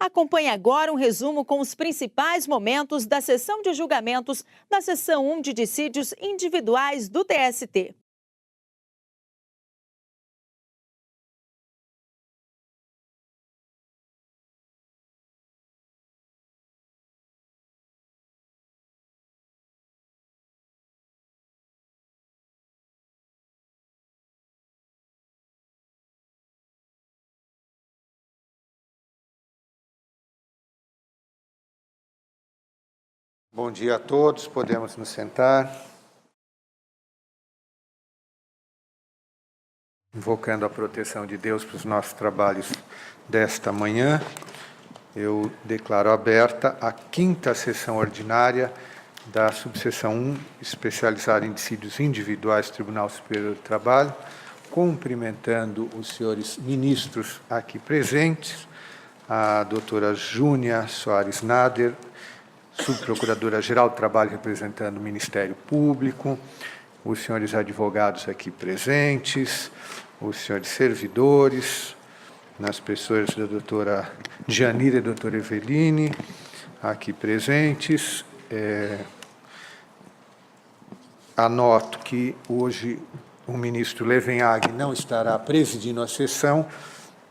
Acompanhe agora um resumo com os principais momentos da sessão de julgamentos da Seção 1 de Dissídios Individuais do TST. Bom dia a todos, podemos nos sentar. Invocando a proteção de Deus para os nossos trabalhos desta manhã, eu declaro aberta a 5ª sessão ordinária da subseção 1, especializada em dissídios individuais do Tribunal Superior do Trabalho, cumprimentando os senhores ministros aqui presentes, a doutora Júnia Soares Nader, subprocuradora-geral do Trabalho representando o Ministério Público, os senhores advogados aqui presentes, os senhores servidores, nas pessoas da doutora Janira e da doutora Eveline, aqui presentes. Anoto que hoje o ministro Levenhag não estará presidindo a sessão,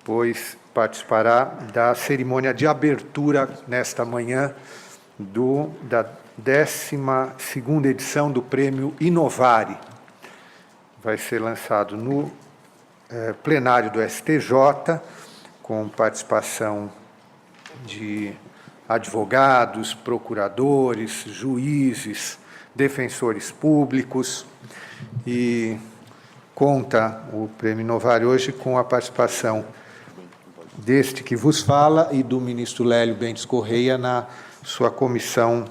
pois participará da cerimônia de abertura nesta manhã da 12ª edição do Prêmio Inovare. Vai ser lançado no plenário do STJ, com participação de advogados, procuradores, juízes, defensores públicos, e conta o Prêmio Inovare hoje com a participação deste que vos fala e do ministro Lélio Bentes Correia na sua comissão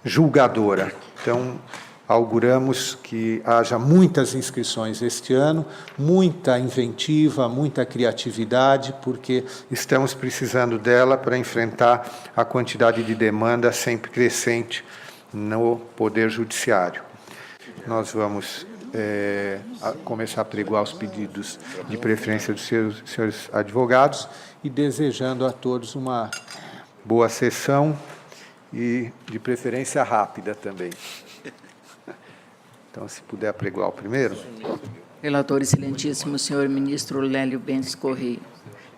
julgadora. Então, auguramos que haja muitas inscrições este ano, muita inventiva, muita criatividade, porque estamos precisando dela para enfrentar a quantidade de demanda sempre crescente no Poder Judiciário. Nós vamos começar a pregoar os pedidos de preferência dos senhores advogados e desejando a todos uma boa sessão e, de preferência, rápida também. Então, se puder apregoar o primeiro. Relator excelentíssimo, senhor ministro Lélio Bentes Correia.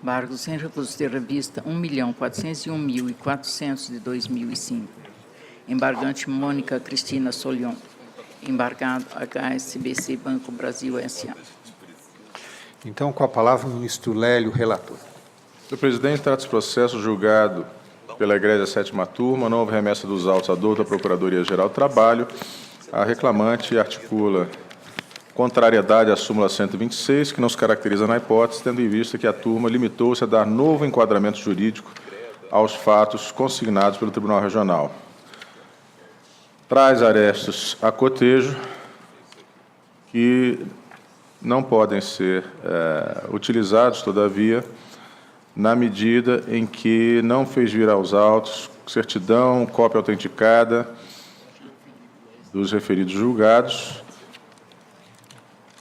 Embargo sem recurso de revista 1.401.400 de 2005. Embargante Mônica Cristina Solion. Embargado HSBC Banco Brasil S.A. Então, com a palavra, o ministro Lélio, relator. Senhor presidente, trata-se processo julgado pela Egrégia 7ª Turma, não houve remessa dos autos à dor da Procuradoria-Geral do Trabalho. A reclamante articula contrariedade à súmula 126, que não se caracteriza na hipótese, tendo em vista que a turma limitou-se a dar novo enquadramento jurídico aos fatos consignados pelo Tribunal Regional. Traz arestos a cotejo que não podem ser utilizados, todavia, na medida em que não fez vir aos autos certidão, cópia autenticada dos referidos julgados,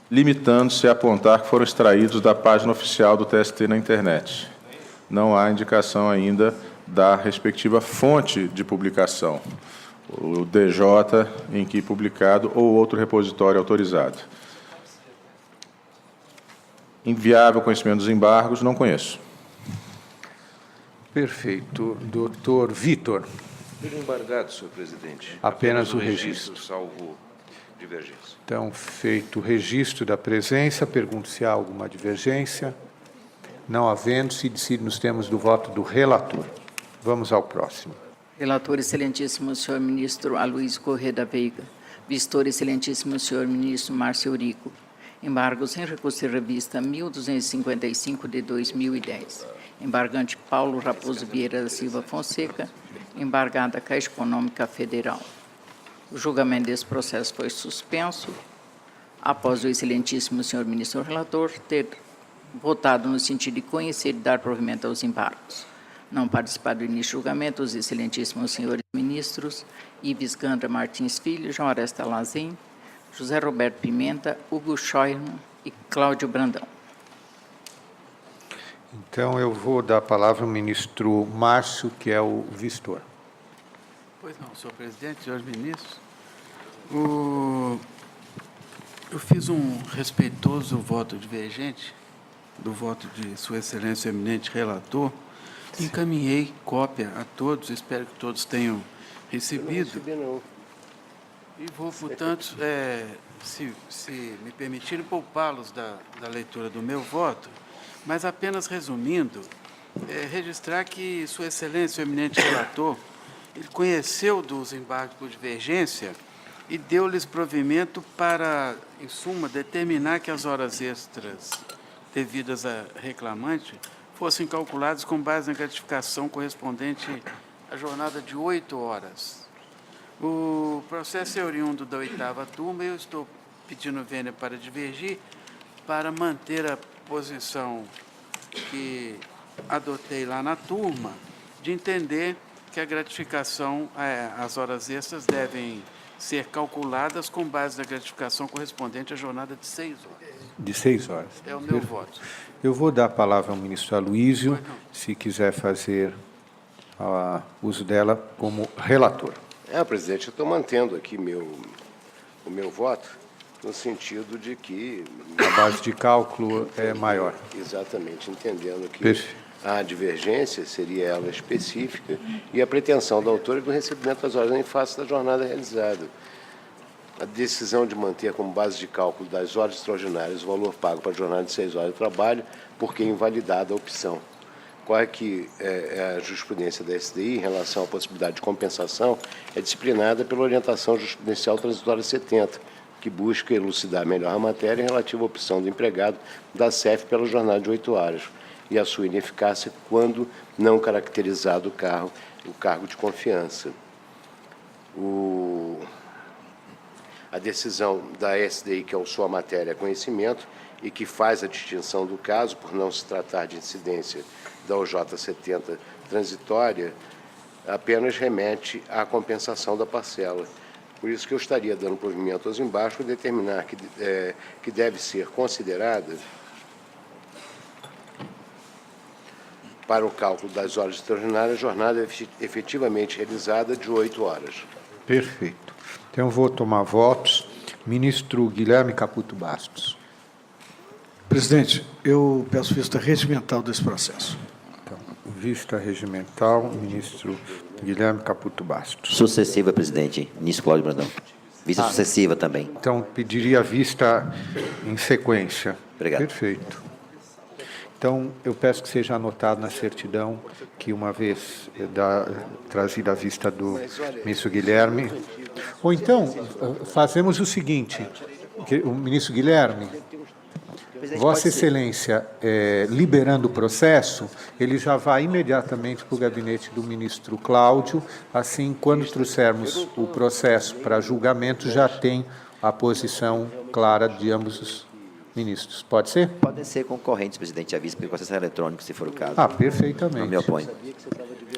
limitando-se a apontar que foram extraídos da página oficial do TST na internet. Não há indicação ainda da respectiva fonte de publicação, o DJ em que publicado ou outro repositório autorizado. Inviável conhecimento dos embargos, não conheço. Perfeito. Doutor Vitor. Embargado, senhor presidente. Apenas o registro. Salvo divergência. Então, feito o registro da presença, pergunto se há alguma divergência. Não havendo, se decide nos termos do voto do relator. Vamos ao próximo. Relator excelentíssimo, senhor ministro Aloysio Corrêa da Veiga. Vistor excelentíssimo, senhor ministro Márcio Eurico. Embargo sem recurso de revista 1255 de 2010. Embargante Paulo Raposo Vieira da Silva Fonseca. Embargada Caixa Econômica Federal. O julgamento desse processo foi suspenso, após o excelentíssimo senhor ministro relator ter votado no sentido de conhecer e dar provimento aos embargos. Não participaram do início do julgamento os excelentíssimos senhores ministros Ives Gandra Martins Filho, João Aresta Lazim, José Roberto Pimenta, Hugo Scheuermann e Cláudio Brandão. Então, eu vou dar a palavra ao ministro Márcio, que é o vistor. Pois não, senhor presidente, senhores ministros. Eu fiz um respeitoso voto divergente do voto de Sua Excelência, o eminente relator. Encaminhei cópia a todos, espero que todos tenham recebido. E vou, portanto, se me permitirem, poupá-los da leitura do meu voto, mas apenas resumindo, registrar que Sua Excelência, o eminente relator, ele conheceu dos embargos por divergência e deu-lhes provimento para, em suma, determinar que as horas extras devidas a reclamante fossem calculadas com base na gratificação correspondente à jornada de 8 horas. O processo é oriundo da 8ª turma e eu estou pedindo vênia para divergir, para manter a posição que adotei lá na turma, de entender que a gratificação, as horas extras devem ser calculadas com base na gratificação correspondente à jornada de 6 horas. De 6 horas. É o meu voto. Eu vou dar a palavra ao ministro Aloísio, se quiser fazer uso dela como relator. Presidente, eu estou mantendo aqui o meu voto, no sentido de que... A base de cálculo é maior. Exatamente, entendendo que Perfeito. a divergência seria ela específica e a pretensão da autora do recebimento das horas em face da jornada realizada. A decisão de manter como base de cálculo das horas extraordinárias o valor pago para a jornada de 6 horas de trabalho, porque é invalidada a opção. Qual que a jurisprudência da SDI em relação à possibilidade de compensação é disciplinada pela orientação jurisprudencial transitória 70, que busca elucidar melhor a matéria relativa à opção do empregado da CEF pela jornada de 8 horas e a sua ineficácia quando não caracterizado o cargo de confiança. A decisão da SDI, que é sua matéria conhecimento e que faz a distinção do caso, por não se tratar de incidência da OJ 70 transitória, apenas remete à compensação da parcela. Por isso que eu estaria dando provimento aos embaixo e determinar que deve ser considerada para o cálculo das horas extraordinárias, jornada efetivamente realizada de 8 horas. Perfeito. Então, eu vou tomar votos. Ministro Guilherme Caputo Bastos. Presidente, eu peço vista regimental desse processo. Então, vista regimental, ministro Guilherme Caputo Bastos. Sucessiva, presidente. Ministro Cláudio Brandão. Vista sucessiva também. Então, pediria vista em sequência. Obrigado. Perfeito. Então, eu peço que seja anotado na certidão que, uma vez trazida a vista do ministro Guilherme... Ou então, fazemos o seguinte, o ministro Guilherme, Vossa Excelência, liberando o processo, ele já vai imediatamente para o gabinete do ministro Cláudio, assim, quando trouxermos o processo para julgamento, já tem a posição clara de ambos os ministros. Pode ser? Podem ser concorrentes, presidente, avisa, porque o processo é eletrônico, se for o caso. Perfeitamente. Não me oponho.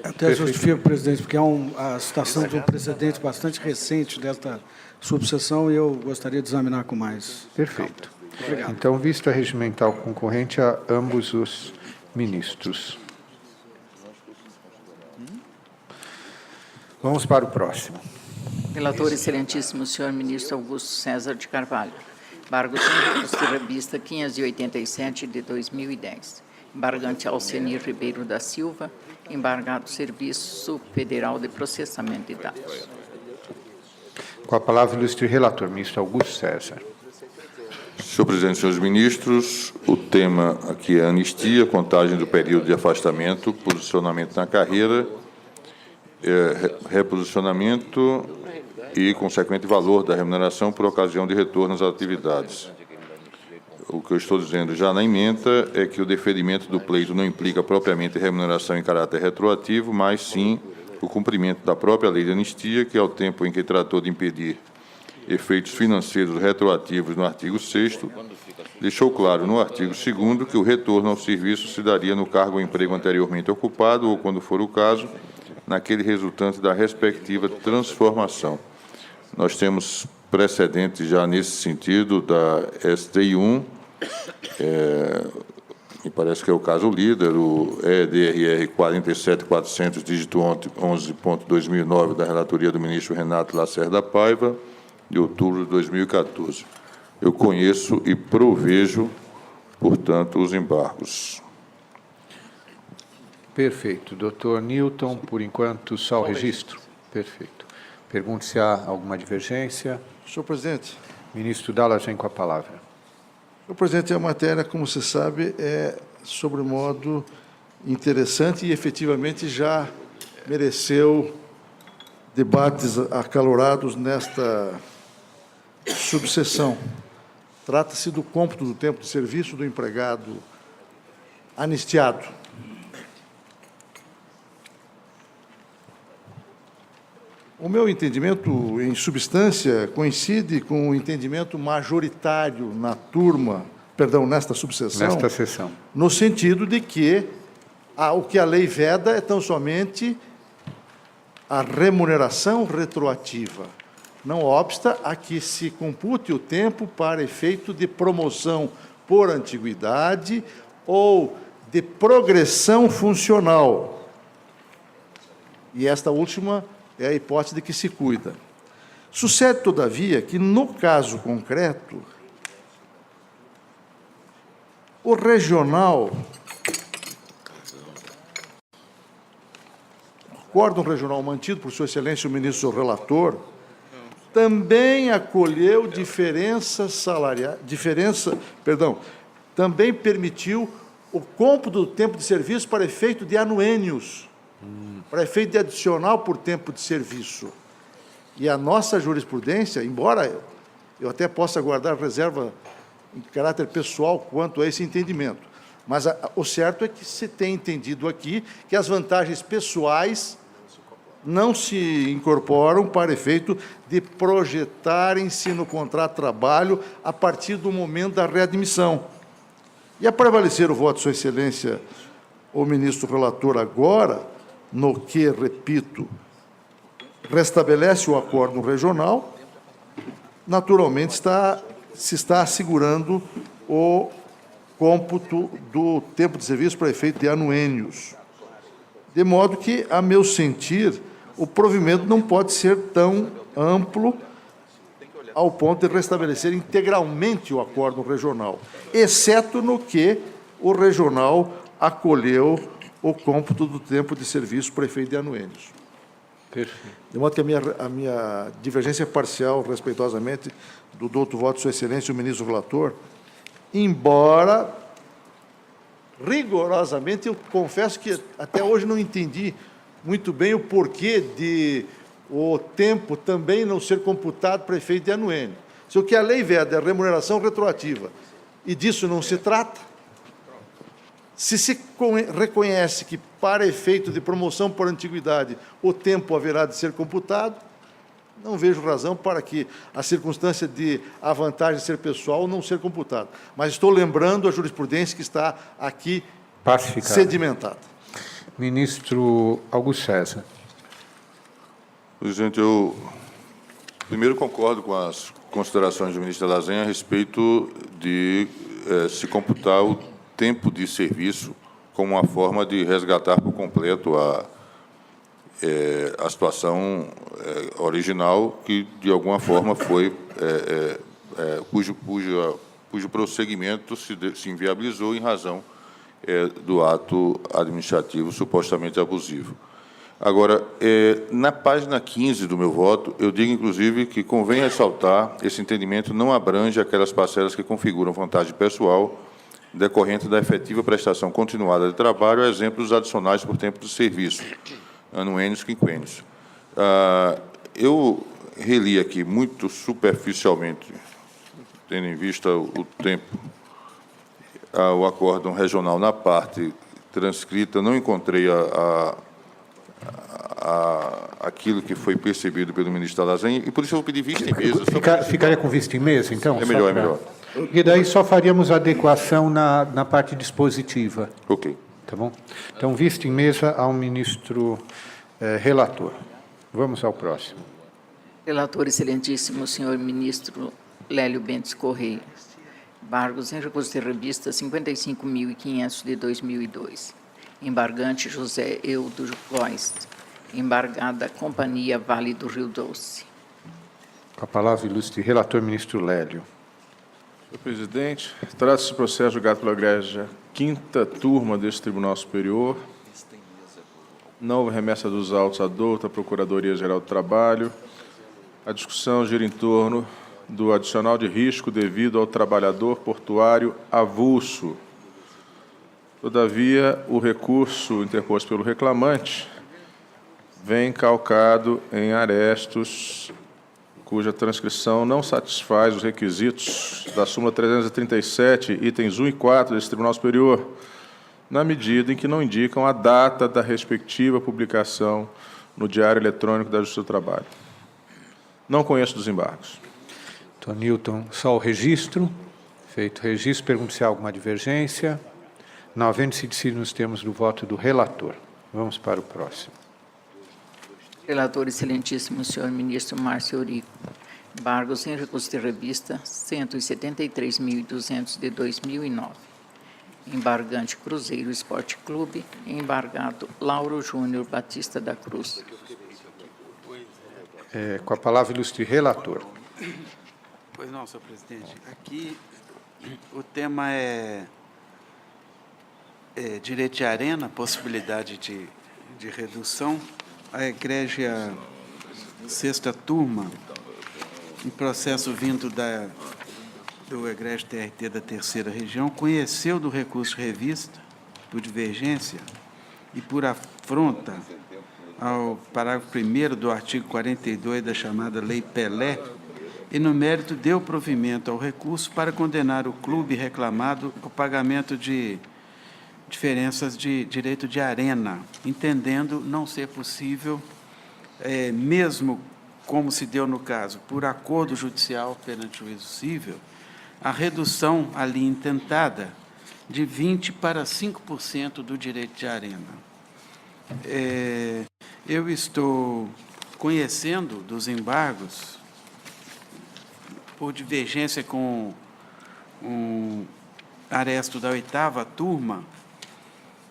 Até justifico, presidente, porque a citação de um precedente bastante recente desta subseção e eu gostaria de examinar com mais. Perfeito. Obrigado. Então, vista regimental concorrente a ambos os ministros. Vamos para o próximo. Relator, excelentíssimo senhor ministro Augusto César de Carvalho. Embargo sem recurso de revista 587 de 2010. Embargante Alcenir Ribeiro da Silva. Embargado Serviço Federal de Processamento de Dados. Com a palavra o ilustre relator, ministro Augusto César. Senhor presidente, senhores ministros, o tema aqui é anistia, contagem do período de afastamento, posicionamento na carreira, reposicionamento e consequente valor da remuneração por ocasião de retorno às atividades. O que eu estou dizendo já na ementa é que o deferimento do pleito não implica propriamente remuneração em caráter retroativo, mas sim o cumprimento da própria lei de anistia, que, ao tempo em que tratou de impedir efeitos financeiros retroativos no artigo 6º, deixou claro no artigo 2º que o retorno ao serviço se daria no cargo ou emprego anteriormente ocupado ou, quando for o caso, naquele resultante da respectiva transformação. Nós temos precedentes já nesse sentido da STI 1, me parece que é o caso líder, o EDRR 47400, dígito 11.2009, da relatoria do ministro Renato Lacerda Paiva, de outubro de 2014. Eu conheço e provejo, portanto, os embargos. Perfeito. Doutor Newton, por enquanto, só o registro. Perfeito. Pergunto se há alguma divergência. Senhor presidente. Ministro Dallagen, com a palavra. Senhor presidente, a matéria, como você sabe, é sobremodo interessante e efetivamente já mereceu debates acalorados nesta subseção. Trata-se do cômputo do tempo de serviço do empregado anistiado. O meu entendimento, em substância, coincide com o entendimento majoritário na turma, perdão, nesta subseção. Nesta sessão. No sentido de que o que a lei veda é tão somente a remuneração retroativa. Não obsta a que se compute o tempo para efeito de promoção por antiguidade ou de progressão funcional. E esta última é a hipótese de que se cuida. Sucede, todavia, que, no caso concreto, o regional, o acórdão regional mantido por Sua Excelência o ministro relator, também acolheu também permitiu o cômputo do tempo de serviço para efeito de anuênios, para efeito de adicional por tempo de serviço. E a nossa jurisprudência, embora eu até possa guardar reserva em caráter pessoal quanto a esse entendimento, mas o certo é que se tem entendido aqui que as vantagens pessoais não se incorporam para efeito de projetarem-se no contrato de trabalho a partir do momento da readmissão. E a prevalecer o voto de Sua Excelência, o ministro relator, agora, no que, repito, restabelece o acórdão regional, naturalmente se está assegurando o cômputo do tempo de serviço para efeito de anuênios. De modo que, a meu sentir, o provimento não pode ser tão amplo ao ponto de restabelecer integralmente o acórdão regional, exceto no que o regional acolheu o cômputo do tempo de serviço para efeito de anuênios. Perfeito. De modo que a minha divergência parcial, respeitosamente, do douto voto de Sua Excelência, o ministro relator, embora, rigorosamente, eu confesso que até hoje não entendi muito bem o porquê de o tempo também não ser computado para efeito de anuênio. Se o que a lei veda é a remuneração retroativa, e disso não se trata, se reconhece que, para efeito de promoção por antiguidade, o tempo haverá de ser computado, não vejo razão para que a circunstância de a vantagem ser pessoal não ser computada. Mas estou lembrando a jurisprudência que está aqui sedimentada. Ministro Augusto César. Presidente, eu primeiro concordo com as considerações do ministro Dallagen a respeito de se computar o tempo de serviço como uma forma de resgatar por completo a situação original que, de alguma forma, foi cujo prosseguimento se inviabilizou em razão do ato administrativo supostamente abusivo. Agora, na página 15 do meu voto, eu digo, inclusive, que convém ressaltar esse entendimento não abrange aquelas parcelas que configuram vantagem pessoal decorrente da efetiva prestação continuada de trabalho, a exemplo dos adicionais por tempo de serviço, anuênios, quinquênios. Eu reli aqui muito superficialmente, tendo em vista o tempo, o acórdão regional na parte transcrita, não encontrei aquilo que foi percebido pelo ministro Dallagen, e por isso eu vou pedir vista em mesa. Ficaria com vista em mesa, então? É melhor, é melhor. E daí só faríamos adequação na parte dispositiva. Ok. Tá bom? Então, vista em mesa ao ministro relator. Vamos ao próximo. Relator excelentíssimo, senhor ministro Lélio Bentes Correia. Embargos em recurso de revista 55.500 de 2002. Embargante José Eudo Góes. Embargada Companhia Vale do Rio Doce. Com a palavra, ilustre relator, ministro Lélio. Senhor presidente, trata-se de processo julgado pela Egrégia quinta turma deste Tribunal Superior. Não houve remessa dos autos à douta Procuradoria-Geral do Trabalho. A discussão gira em torno do adicional de risco devido ao trabalhador portuário avulso. Todavia, o recurso interposto pelo reclamante vem calcado em arestos cuja transcrição não satisfaz os requisitos da súmula 337, itens 1 e 4 desse Tribunal Superior, na medida em que não indicam a data da respectiva publicação no Diário Eletrônico da Justiça do Trabalho. Não conheço dos embargos. Doutor Newton, só o registro. Feito o registro, pergunto se há alguma divergência. Não havendo-se decidido nos termos do voto do relator. Vamos para o próximo. Relator, excelentíssimo senhor ministro Márcio Eurico. Embargos em recurso de revista 173.200 de 2009. Embargante Cruzeiro Esporte Clube. Embargado Lauro Júnior Batista da Cruz. Com a palavra, ilustre relator. Pois não, senhor presidente. Aqui o tema é direito de arena, possibilidade de redução. A egrégia sexta turma, em processo vindo do egrégio TRT da terceira região, conheceu do recurso de revista, por divergência e por afronta ao parágrafo 1º do artigo 42 da chamada Lei Pelé, e, no mérito, deu provimento ao recurso para condenar o clube reclamado ao pagamento de diferenças de direito de arena, entendendo não ser possível, mesmo como se deu no caso, por acordo judicial perante juízo cível, a redução ali intentada de 20% para 5% do direito de arena. Eu estou conhecendo dos embargos por divergência com um aresto da 8ª turma,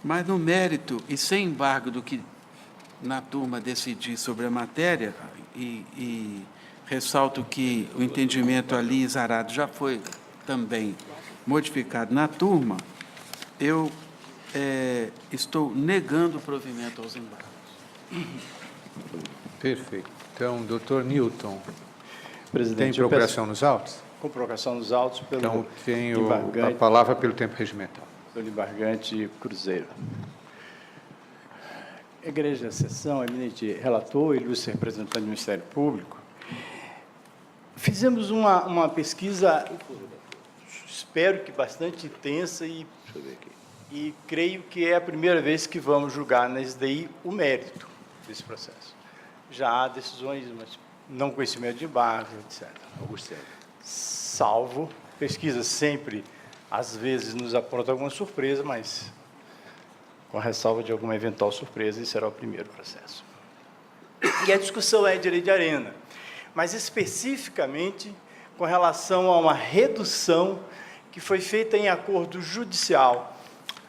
mas no mérito e sem embargo do que na turma decidir sobre a matéria, e ressalto que o entendimento ali exarado já foi também modificado na turma, eu estou negando o provimento aos embargos. Perfeito. Então, doutor Newton, presidente, tem procuração nos autos? Com procuração nos autos pelo Então, tenho a palavra pelo tempo regimental. Pelo embargante Cruzeiro. Igreja da Sessão, eminente relator, ilustre representante do Ministério Público, fizemos uma pesquisa, espero que bastante intensa, e creio que é a primeira vez que vamos julgar na SDI o mérito desse processo. Já há decisões, mas não conhecimento de embargo, etc. Salvo pesquisa sempre, às vezes, nos aponta alguma surpresa, mas com ressalva de alguma eventual surpresa, esse será o primeiro processo. E a discussão é direito de arena, mas especificamente com relação a uma redução que foi feita em acordo judicial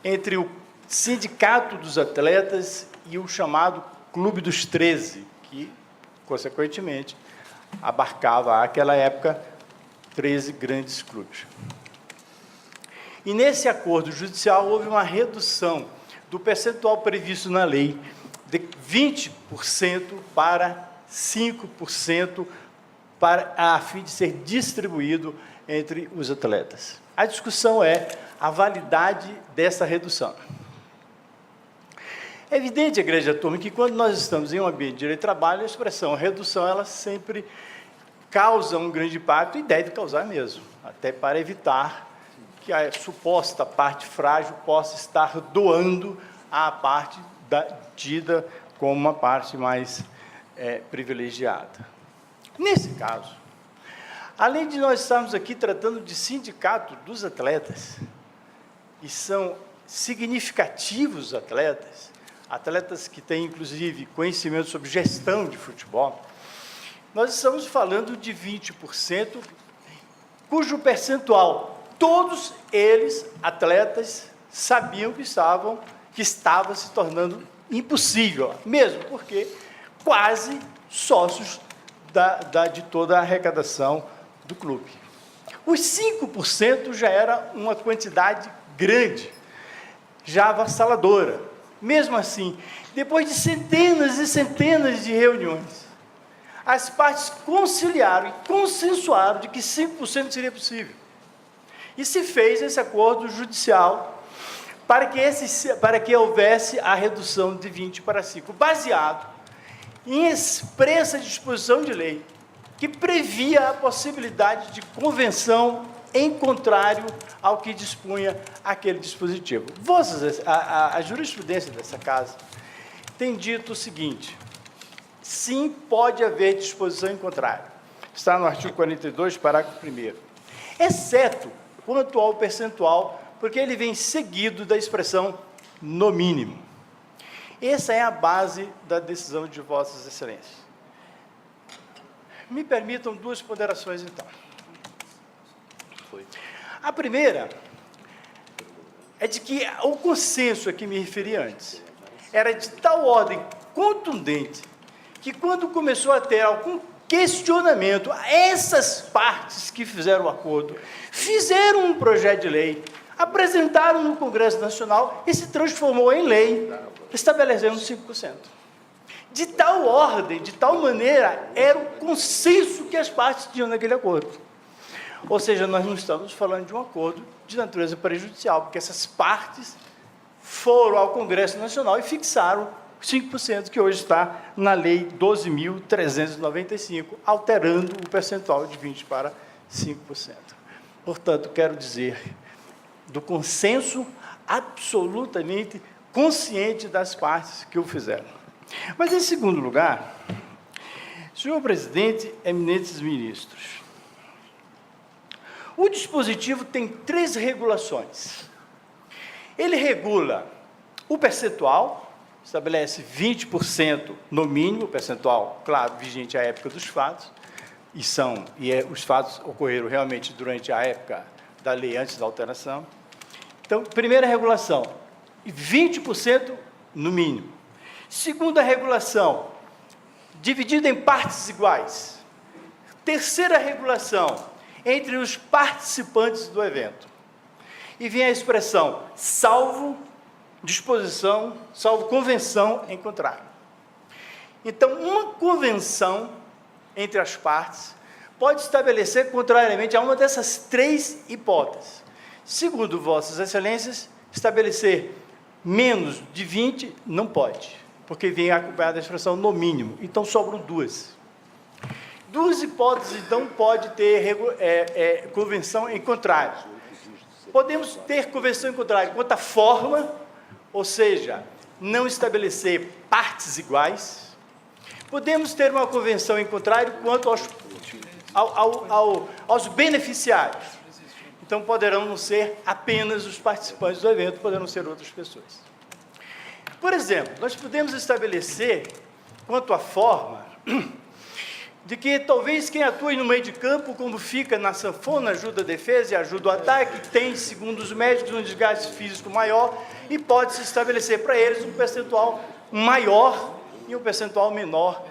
entre o Sindicato dos Atletas e o chamado Clube dos 13, que, consequentemente, abarcava, àquela época, 13 grandes clubes. E, nesse acordo judicial, houve uma redução do percentual previsto na lei de 20% para 5%, a fim de ser distribuído entre os atletas. A discussão é a validade dessa redução. É evidente, igreja turma, que quando nós estamos em um ambiente de direito de trabalho, a expressão redução, ela sempre causa um grande impacto, e deve causar mesmo, até para evitar que a suposta parte frágil possa estar doando a parte tida como uma parte mais privilegiada. Nesse caso, além de nós estarmos aqui tratando de sindicato dos atletas, e são significativos atletas que têm, inclusive, conhecimento sobre gestão de futebol, nós estamos falando de 20%, cujo percentual todos eles, atletas, sabiam que estava se tornando impossível, mesmo porque quase sócios de toda a arrecadação do clube. Os 5% já era uma quantidade grande, já avassaladora. Mesmo assim, depois de centenas e centenas de reuniões, as partes conciliaram e consensuaram de que 5% seria possível. E se fez esse acordo judicial para que houvesse a redução de 20 para 5, baseado em expressa disposição de lei, que previa a possibilidade de convenção em contrário ao que dispunha aquele dispositivo. A jurisprudência dessa casa tem dito o seguinte: sim, pode haver disposição em contrário. Está no artigo 42, parágrafo 1º. Exceto quanto ao percentual, porque ele vem seguido da expressão no mínimo. Essa é a base da decisão de Vossas Excelências. Me permitam duas ponderações, então. A primeira é de que o consenso a que me referi antes era de tal ordem contundente que, quando começou a ter algum questionamento, essas partes que fizeram o acordo fizeram um projeto de lei, apresentaram no Congresso Nacional e se transformou em lei, estabelecendo 5%. De tal ordem, de tal maneira, era o consenso que as partes tinham naquele acordo. Ou seja, nós não estamos falando de um acordo de natureza prejudicial, porque essas partes foram ao Congresso Nacional e fixaram 5%, que hoje está na Lei 12.395, alterando o percentual de 20% para 5%. Portanto, quero dizer, do consenso absolutamente consciente das partes que o fizeram. Mas, em segundo lugar, senhor presidente, eminentes ministros, o dispositivo tem 3 regulações. Ele regula o percentual, estabelece 20% no mínimo, percentual, claro, vigente à época dos fatos, os fatos ocorreram realmente durante a época da lei, antes da alteração. Então, primeira regulação, 20% no mínimo. Segunda regulação, dividida em partes iguais. Terceira regulação, entre os participantes do evento. E vem a expressão, salvo disposição, salvo convenção em contrário. Então, uma convenção entre as partes pode estabelecer contrariamente a uma dessas 3 hipóteses. Segundo Vossas Excelências, estabelecer menos de 20 não pode, porque vem acompanhada da expressão no mínimo. Então, sobram 2. 2 hipóteses, então, pode ter convenção em contrário. Podemos ter convenção em contrário quanto à forma, ou seja, não estabelecer partes iguais. Podemos ter uma convenção em contrário quanto aos beneficiários. Então, poderão não ser apenas os participantes do evento, poderão ser outras pessoas. Por exemplo, nós podemos estabelecer, quanto à forma, de que talvez quem atue no meio de campo, como fica na sanfona, ajuda a defesa e ajuda o ataque, tem, segundo os médicos, um desgaste físico maior e pode-se estabelecer para eles um percentual maior e um percentual menor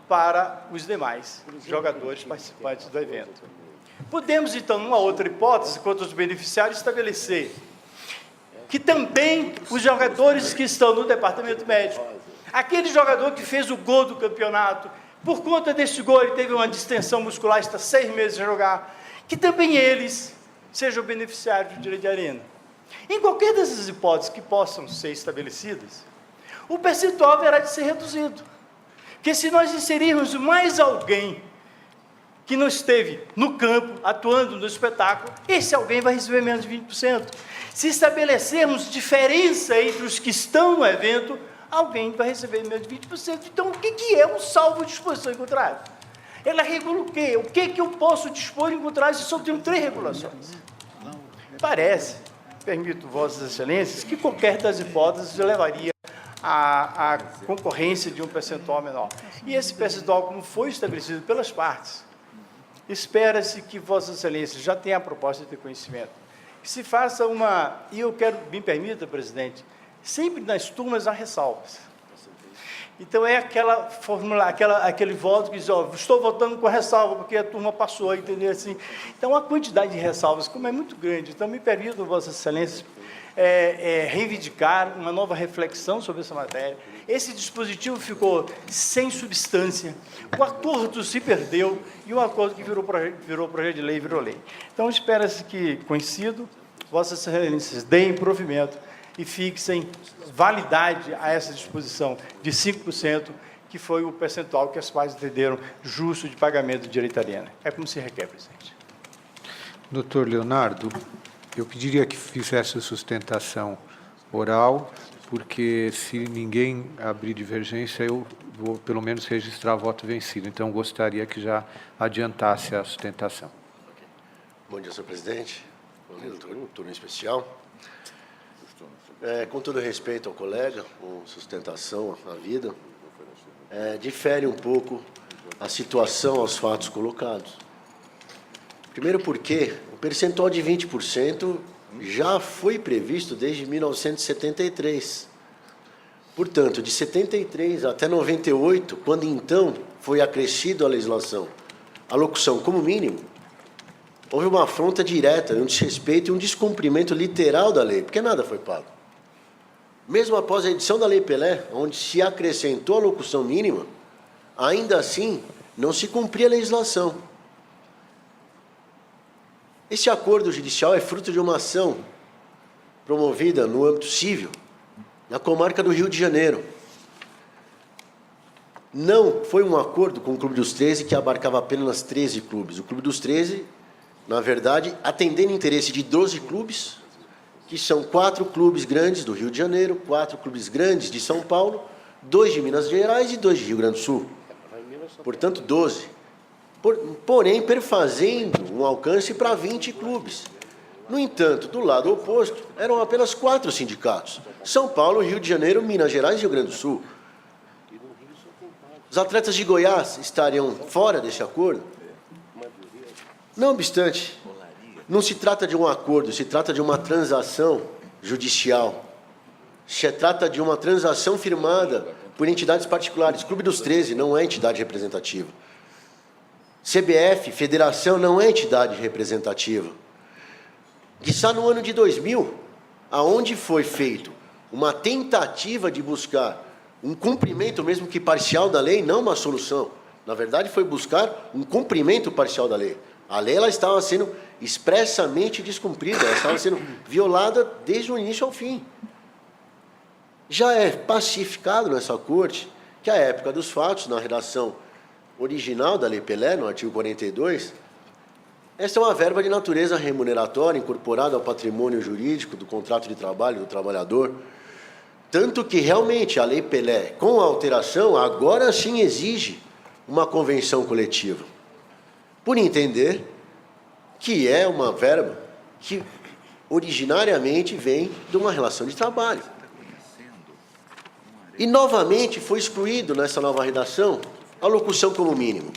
para os demais jogadores participantes do evento. Podemos, então, numa outra hipótese, quanto aos beneficiários, estabelecer que também os jogadores que estão no departamento médico, aquele jogador que fez o gol do campeonato, por conta desse gol, ele teve uma distensão muscular, está 6 meses sem jogar, que também eles sejam beneficiários do direito de arena. Em qualquer dessas hipóteses que possam ser estabelecidas, o percentual haverá de ser reduzido. Porque se nós inserirmos mais alguém que não esteve no campo, atuando no espetáculo, esse alguém vai receber menos de 20%. Se estabelecermos diferença entre os que estão no evento, alguém vai receber menos de 20%. Então, o que é um salvo disposição em contrário? Ela regula o quê? O que eu posso dispor em contrário se só tenho 3 regulações? Parece, permito Vossas Excelências, que qualquer das hipóteses levaria à concorrência de um percentual menor. E esse percentual, como foi estabelecido pelas partes, espera-se que Vossas Excelências já tenham a proposta de ter conhecimento, que se faça uma... E eu quero, me permita, presidente, sempre nas turmas há ressalvas. Então, é aquela fórmula, aquele voto que diz, ó, estou votando com ressalva, porque a turma passou, entendeu? Assim, então, a quantidade de ressalvas, como é muito grande, então, me permitam, Vossa Excelência, reivindicar uma nova reflexão sobre essa matéria. Esse dispositivo ficou sem substância, o acordo se perdeu, e o acordo que virou projeto de lei, virou lei. Então, espera-se que, coincido, Vossas Excelências deem provimento e fixem validade a essa disposição de 5%, que foi o percentual que as partes entenderam justo de pagamento de direito alieno. É como se requer, presidente. Doutor Leonardo, eu pediria que fizesse a sustentação oral, porque se ninguém abrir divergência, eu vou pelo menos registrar voto vencido. Então, gostaria que já adiantasse a sustentação. Bom dia, senhor presidente. Bom dia, doutor. Turno especial. Com todo respeito ao colega, com sustentação à vida, difere um pouco a situação aos fatos colocados. Primeiro porque o percentual de 20% já foi previsto desde 1973. Portanto, de 73 até 98, quando então foi acrescido a legislação, a locução como mínimo, houve uma afronta direta, um desrespeito e um descumprimento literal da lei, porque nada foi pago. Mesmo após a edição da Lei Pelé, onde se acrescentou a locução mínima, ainda assim não se cumpria a legislação. Esse acordo judicial é fruto de uma ação promovida no âmbito civil, na comarca do Rio de Janeiro. Não foi um acordo com o Clube dos 13 que abarcava apenas 13 clubes. O Clube dos 13, na verdade, atendendo o interesse de 12 clubes, que são 4 clubes grandes do Rio de Janeiro, 4 clubes grandes de São Paulo, 2 de Minas Gerais e 2 de Rio Grande do Sul. Portanto, 12. Porém, perfazendo um alcance para 20 clubes. No entanto, do lado oposto, eram apenas 4 sindicatos. São Paulo, Rio de Janeiro, Minas Gerais e Rio Grande do Sul. Os atletas de Goiás estariam fora desse acordo? Não obstante, não se trata de um acordo, se trata de uma transação judicial. Se trata de uma transação firmada por entidades particulares. Clube dos 13 não é entidade representativa. CBF, federação, não é entidade representativa. Quiçá no ano de 2000, aonde foi feito uma tentativa de buscar um cumprimento, mesmo que parcial da lei, não uma solução. Na verdade, foi buscar um cumprimento parcial da lei. A lei ela estava sendo expressamente descumprida, ela estava sendo violada desde o início ao fim. Já é pacificado nessa corte que, à época dos fatos, na redação original da Lei Pelé, no artigo 42, essa é uma verba de natureza remuneratória incorporada ao patrimônio jurídico do contrato de trabalho do trabalhador, tanto que realmente a Lei Pelé, com a alteração, agora sim exige uma convenção coletiva, por entender que é uma verba que originariamente vem de uma relação de trabalho. E, novamente, foi excluído nessa nova redação a locução como mínimo.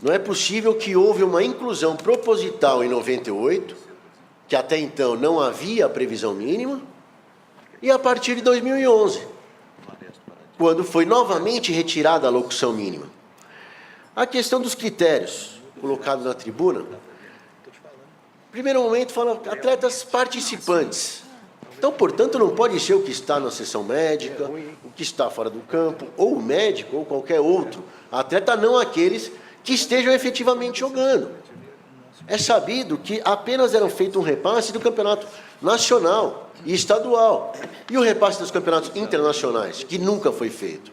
Não é possível que houve uma inclusão proposital em 98, que até então não havia a previsão mínima, e a partir de 2011, quando foi novamente retirada a locução mínima. A questão dos critérios colocados na tribuna, no primeiro momento fala atletas participantes. Então, portanto, não pode ser o que está na sessão médica, o que está fora do campo, ou o médico, ou qualquer outro atleta, não aqueles que estejam efetivamente jogando. É sabido que apenas era feito um repasse do campeonato nacional e estadual, e o repasse dos campeonatos internacionais, que nunca foi feito.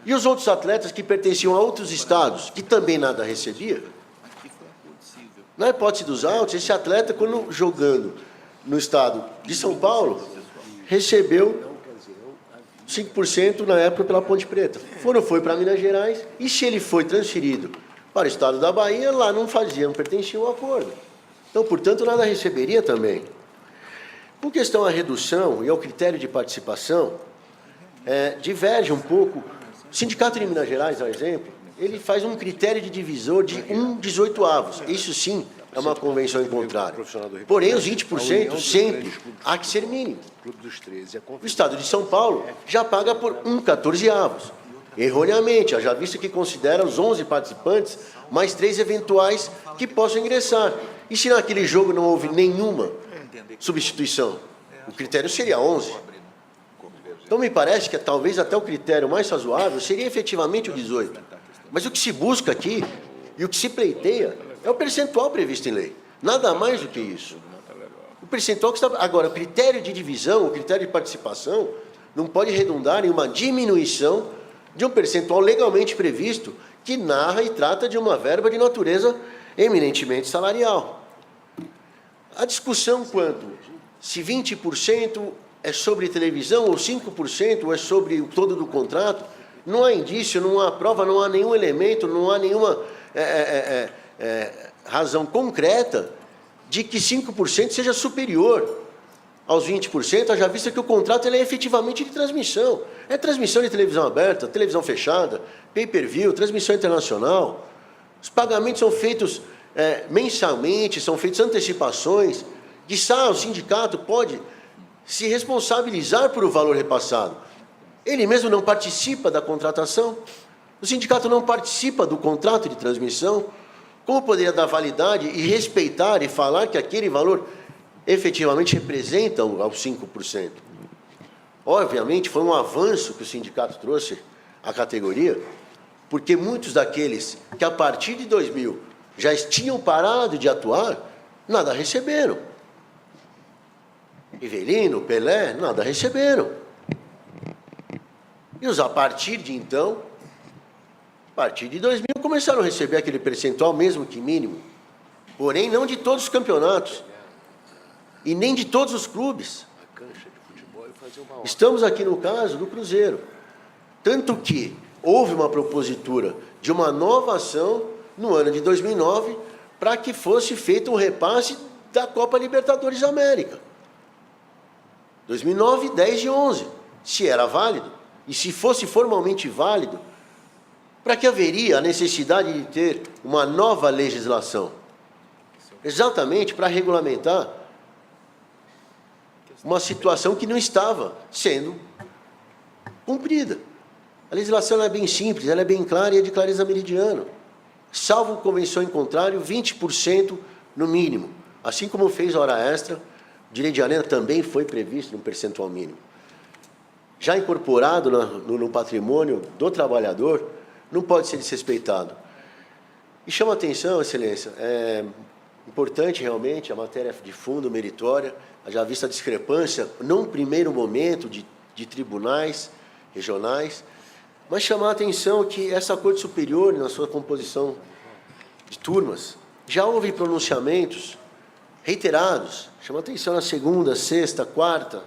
E os outros atletas que pertenciam a outros estados, que também nada recebia. Na hipótese dos autos, esse atleta, quando jogando no estado de São Paulo, recebeu 5% na época pela Ponte Preta. Quando foi para Minas Gerais, e se ele foi transferido para o estado da Bahia, lá não pertencia ao acordo. Então, portanto, nada receberia também. Com questão à redução e ao critério de participação, diverge um pouco. O Sindicato de Minas Gerais, por exemplo, ele faz um critério de divisor de 1/18. Isso sim é uma convenção em contrário. Porém, os 20% sempre há que ser mínimo. O Estado de São Paulo já paga por 1/14. Erroneamente, haja vista que considera os 11 participantes mais 3 eventuais que possam ingressar. E se naquele jogo não houve nenhuma substituição? O critério seria 11. Então, me parece que talvez até o critério mais razoável seria efetivamente o 18. Mas o que se busca aqui e o que se pleiteia é o percentual previsto em lei. Nada mais do que isso. O percentual que está... Agora, o critério de divisão, o critério de participação, não pode redundar em uma diminuição de um percentual legalmente previsto que narra e trata de uma verba de natureza eminentemente salarial. A discussão quanto se 20% é sobre televisão ou 5% é sobre o todo do contrato, não há indício, não há prova, não há nenhum elemento, não há nenhuma razão concreta de que 5% seja superior aos 20%, haja vista que o contrato ele é efetivamente de transmissão. É transmissão de televisão aberta, televisão fechada, pay-per-view, transmissão internacional. Os pagamentos são feitos mensalmente, são feitas antecipações. O sindicato pode se responsabilizar por o valor repassado. Ele mesmo não participa da contratação, o sindicato não participa do contrato de transmissão. Como poderia dar validade e respeitar e falar que aquele valor efetivamente representa aos 5%? Obviamente, foi um avanço que o sindicato trouxe à categoria, porque muitos daqueles que, a partir de 2000, já tinham parado de atuar, nada receberam. Rivelino, Pelé, nada receberam. E os, a partir de então, a partir de 2000, começaram a receber aquele percentual, mesmo que mínimo. Porém, não de todos os campeonatos. E nem de todos os clubes. Estamos aqui no caso do Cruzeiro. Tanto que houve uma propositura de uma nova ação no ano de 2009 para que fosse feito um repasse da Copa Libertadores da América. 2009, 10 e 11. Se era válido, e se fosse formalmente válido, para que haveria a necessidade de ter uma nova legislação? Exatamente para regulamentar uma situação que não estava sendo cumprida. A legislação é bem simples, ela é bem clara e é de clareza meridiana. Salvo convenção em contrário, 20% no mínimo. Assim como fez a hora extra, o direito de arena também foi previsto num percentual mínimo. Já incorporado no patrimônio do trabalhador, não pode ser desrespeitado. E chama a atenção, Excelência, é importante realmente a matéria de fundo meritória, já vista a discrepância, num primeiro momento, de tribunais regionais, mas chamar a atenção que essa Corte Superior, na sua composição de turmas, já houve pronunciamentos reiterados, chama a atenção na segunda, sexta, quarta,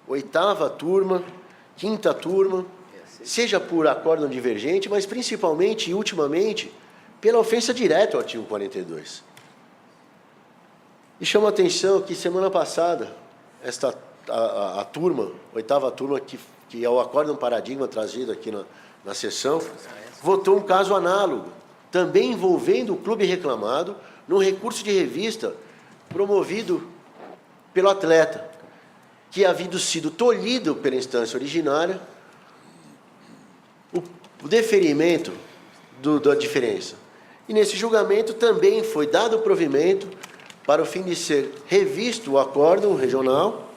oitava turma, quinta turma, seja por acórdão divergente, mas principalmente e ultimamente pela ofensa direta ao artigo 42. E chama a atenção que semana passada, a turma, oitava turma, que é o acórdão paradigma trazido aqui na sessão, votou um caso análogo, também envolvendo o clube reclamado, num recurso de revista promovido pelo atleta, que havia sido tolhido pela instância originária o deferimento da diferença. E nesse julgamento também foi dado provimento para o fim de ser revisto o acórdão regional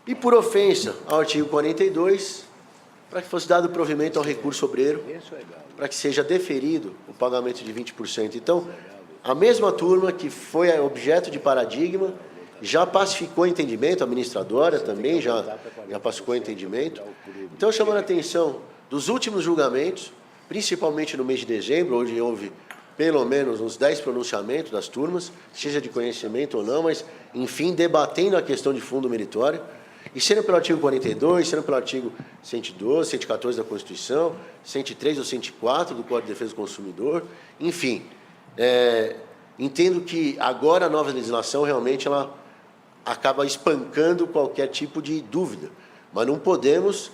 e, por ofensa ao artigo 42, para que fosse dado provimento ao recurso obreiro, para que seja deferido o pagamento de 20%. Então, a mesma turma que foi objeto de paradigma já pacificou o entendimento, a administradora também já pacificou o entendimento. Então, chamando a atenção dos últimos julgamentos, principalmente no mês de dezembro, onde houve pelo menos uns 10 pronunciamentos das turmas, seja de conhecimento ou não, mas, enfim, debatendo a questão de fundo meritório, e sendo pelo artigo 42, sendo pelo artigo 112, 114 da Constituição, 103 ou 104 do Código de Defesa do Consumidor, enfim, entendo que agora a nova legislação realmente ela acaba espancando qualquer tipo de dúvida, mas não podemos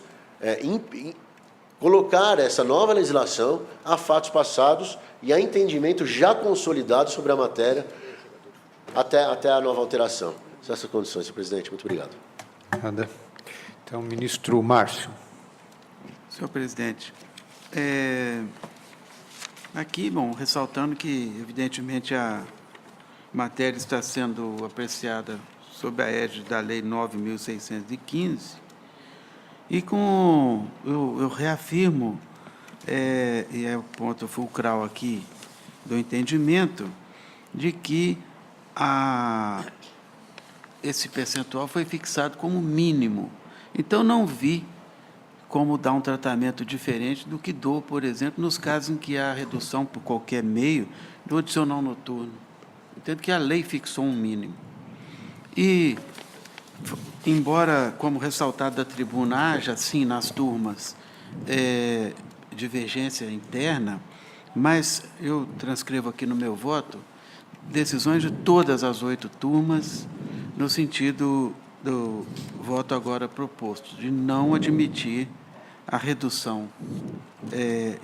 colocar essa nova legislação a fatos passados e a entendimento já consolidado sobre a matéria até a nova alteração. Nessas condições, senhor presidente. Muito obrigado. Nada. Então, ministro Márcio. Senhor presidente, aqui, bom, ressaltando que, evidentemente, a matéria está sendo apreciada sob a égide da Lei 9.615, e eu reafirmo, e é o ponto fulcral aqui do entendimento, de que esse percentual foi fixado como mínimo. Então, não vi como dar um tratamento diferente do que dou, por exemplo, nos casos em que há redução por qualquer meio do adicional noturno. Entendo que a lei fixou um mínimo. E, embora, como ressaltado da tribuna, haja, sim, nas turmas, divergência interna, mas eu transcrevo aqui no meu voto decisões de todas as 8 turmas, no sentido do voto agora proposto, de não admitir a redução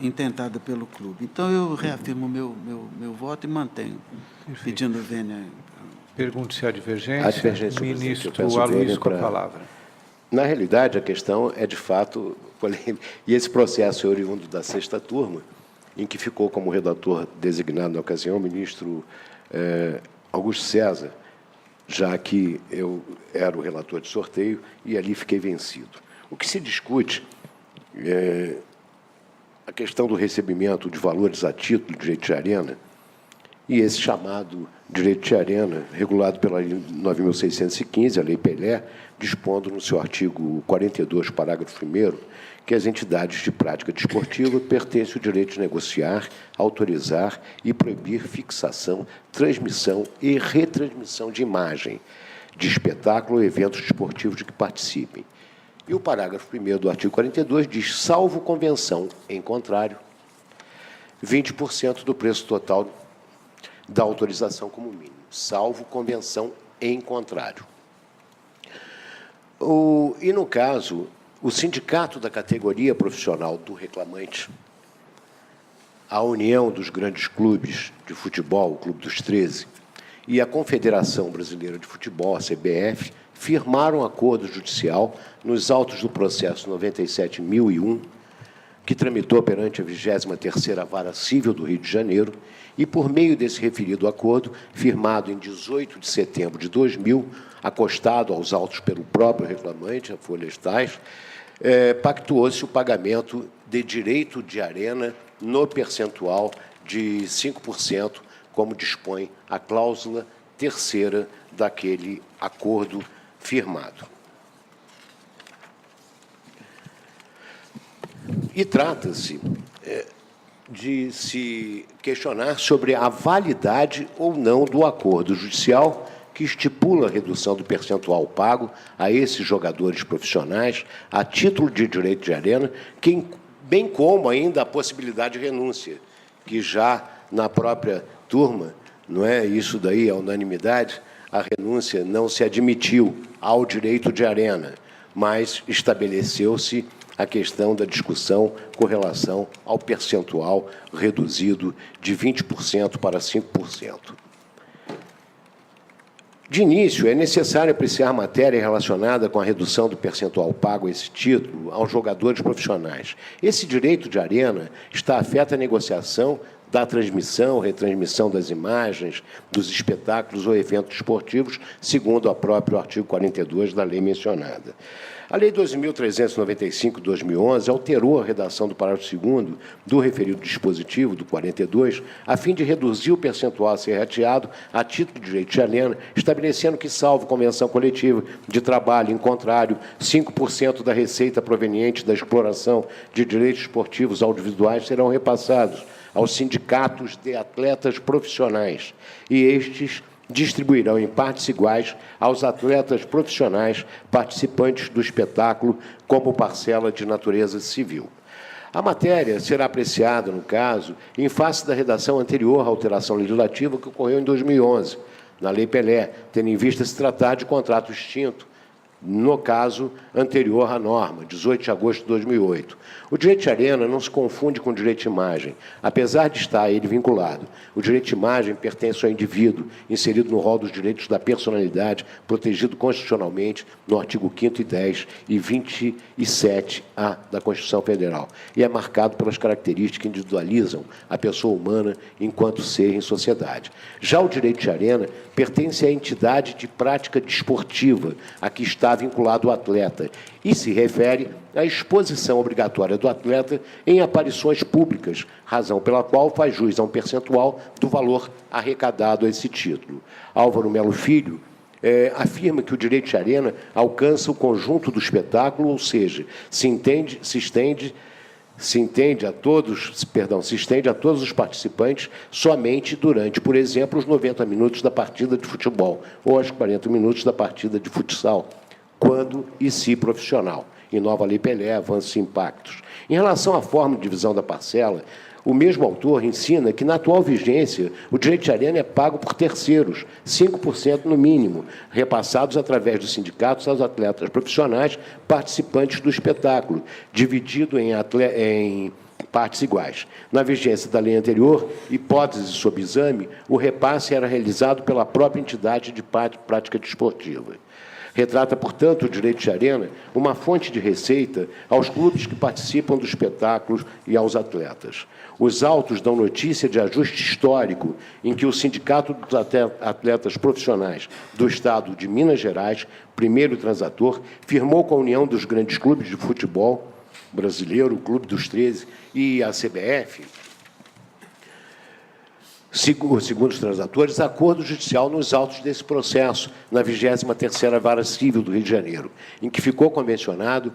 intentada pelo clube. Então, eu reafirmo meu voto e mantenho, pedindo vênia. Pergunto se há divergência. Há divergência, ministro Aloysio, com a palavra. Na realidade, a questão é, de fato, polêmica. E esse processo é oriundo da 6ª turma, em que ficou como redator designado na ocasião o ministro Augusto César, já que eu era o relator de sorteio e ali fiquei vencido. O que se discute é a questão do recebimento de valores a título de direito de arena, e esse chamado direito de arena, regulado pela Lei 9.615, a Lei Pelé, dispondo no seu artigo 42, parágrafo 1º, que as entidades de prática desportiva pertencem o direito de negociar, autorizar e proibir fixação, transmissão e retransmissão de imagem de espetáculo ou eventos desportivos de que participem. E o parágrafo 1º do artigo 42 diz, salvo convenção em contrário, 20% do preço total da autorização como mínimo, salvo convenção em contrário. E, no caso, o sindicato da categoria profissional do reclamante, a União dos Grandes Clubes de Futebol, o Clube dos 13, e a Confederação Brasileira de Futebol, a CBF, firmaram acordo judicial nos autos do processo 97.001, que tramitou perante a 23ª Vara Civil do Rio de Janeiro, e, por meio desse referido acordo, firmado em 18 de setembro de 2000, acostado aos autos pelo próprio reclamante, a Folha Estais, pactuou-se o pagamento de direito de arena no percentual de 5%, como dispõe a cláusula 3ª daquele acordo firmado. E trata-se de se questionar sobre a validade ou não do acordo judicial que estipula a redução do percentual pago a esses jogadores profissionais a título de direito de arena, bem como ainda a possibilidade de renúncia, que já na própria turma, não é isso daí, a unanimidade, a renúncia não se admitiu ao direito de arena, mas estabeleceu-se a questão da discussão com relação ao percentual reduzido de 20% para 5%. De início, é necessário apreciar matéria relacionada com a redução do percentual pago a esse título aos jogadores profissionais. Esse direito de arena está afeto à negociação da transmissão, retransmissão das imagens, dos espetáculos ou eventos esportivos, segundo o próprio artigo 42 da lei mencionada. A Lei 12.395, de 2011, alterou a redação do parágrafo 2º do referido dispositivo, do 42, a fim de reduzir o percentual a ser rateado a título de direito de arena, estabelecendo que, salvo convenção coletiva de trabalho, em contrário, 5% da receita proveniente da exploração de direitos esportivos audiovisuais serão repassados aos sindicatos de atletas profissionais, e estes distribuirão em partes iguais aos atletas profissionais participantes do espetáculo como parcela de natureza civil. A matéria será apreciada, no caso, em face da redação anterior à alteração legislativa que ocorreu em 2011, na Lei Pelé, tendo em vista se tratar de contrato extinto no caso anterior à norma, 18 de agosto de 2008. O direito de arena não se confunde com o direito de imagem, apesar de estar a ele vinculado. O direito de imagem pertence ao indivíduo, inserido no rol dos direitos da personalidade, protegido constitucionalmente no artigo 5º e 10 e 27A da Constituição Federal, e é marcado pelas características que individualizam a pessoa humana enquanto ser em sociedade. Já o direito de arena pertence à entidade de prática desportiva a que está vinculado o atleta e se refere à exposição obrigatória do atleta em aparições públicas, razão pela qual faz jus a um percentual do valor arrecadado a esse título. Álvaro Melo Filho afirma que o direito de arena alcança o conjunto do espetáculo, ou seja, se estende a todos os participantes somente durante, por exemplo, os 90 minutos da partida de futebol ou os 40 minutos da partida de futsal, quando e se profissional. Em nova Lei Pelé, avanços e impactos. Em relação à forma de divisão da parcela, o mesmo autor ensina que, na atual vigência, o direito de arena é pago por terceiros, 5% no mínimo, repassados através dos sindicatos aos atletas profissionais participantes do espetáculo, dividido em partes iguais. Na vigência da lei anterior, hipótese sob exame, o repasse era realizado pela própria entidade de prática desportiva. Retrata, portanto, o direito de arena uma fonte de receita aos clubes que participam dos espetáculos e aos atletas. Os autos dão notícia de ajuste histórico em que o Sindicato dos Atletas Profissionais do Estado de Minas Gerais, primeiro transator, firmou com a União dos Grandes Clubes de Futebol Brasileiro, o Clube dos 13 e a CBF, segundo os transatores, acordo judicial nos autos desse processo, na 23ª Vara Civil do Rio de Janeiro, em que ficou convencionado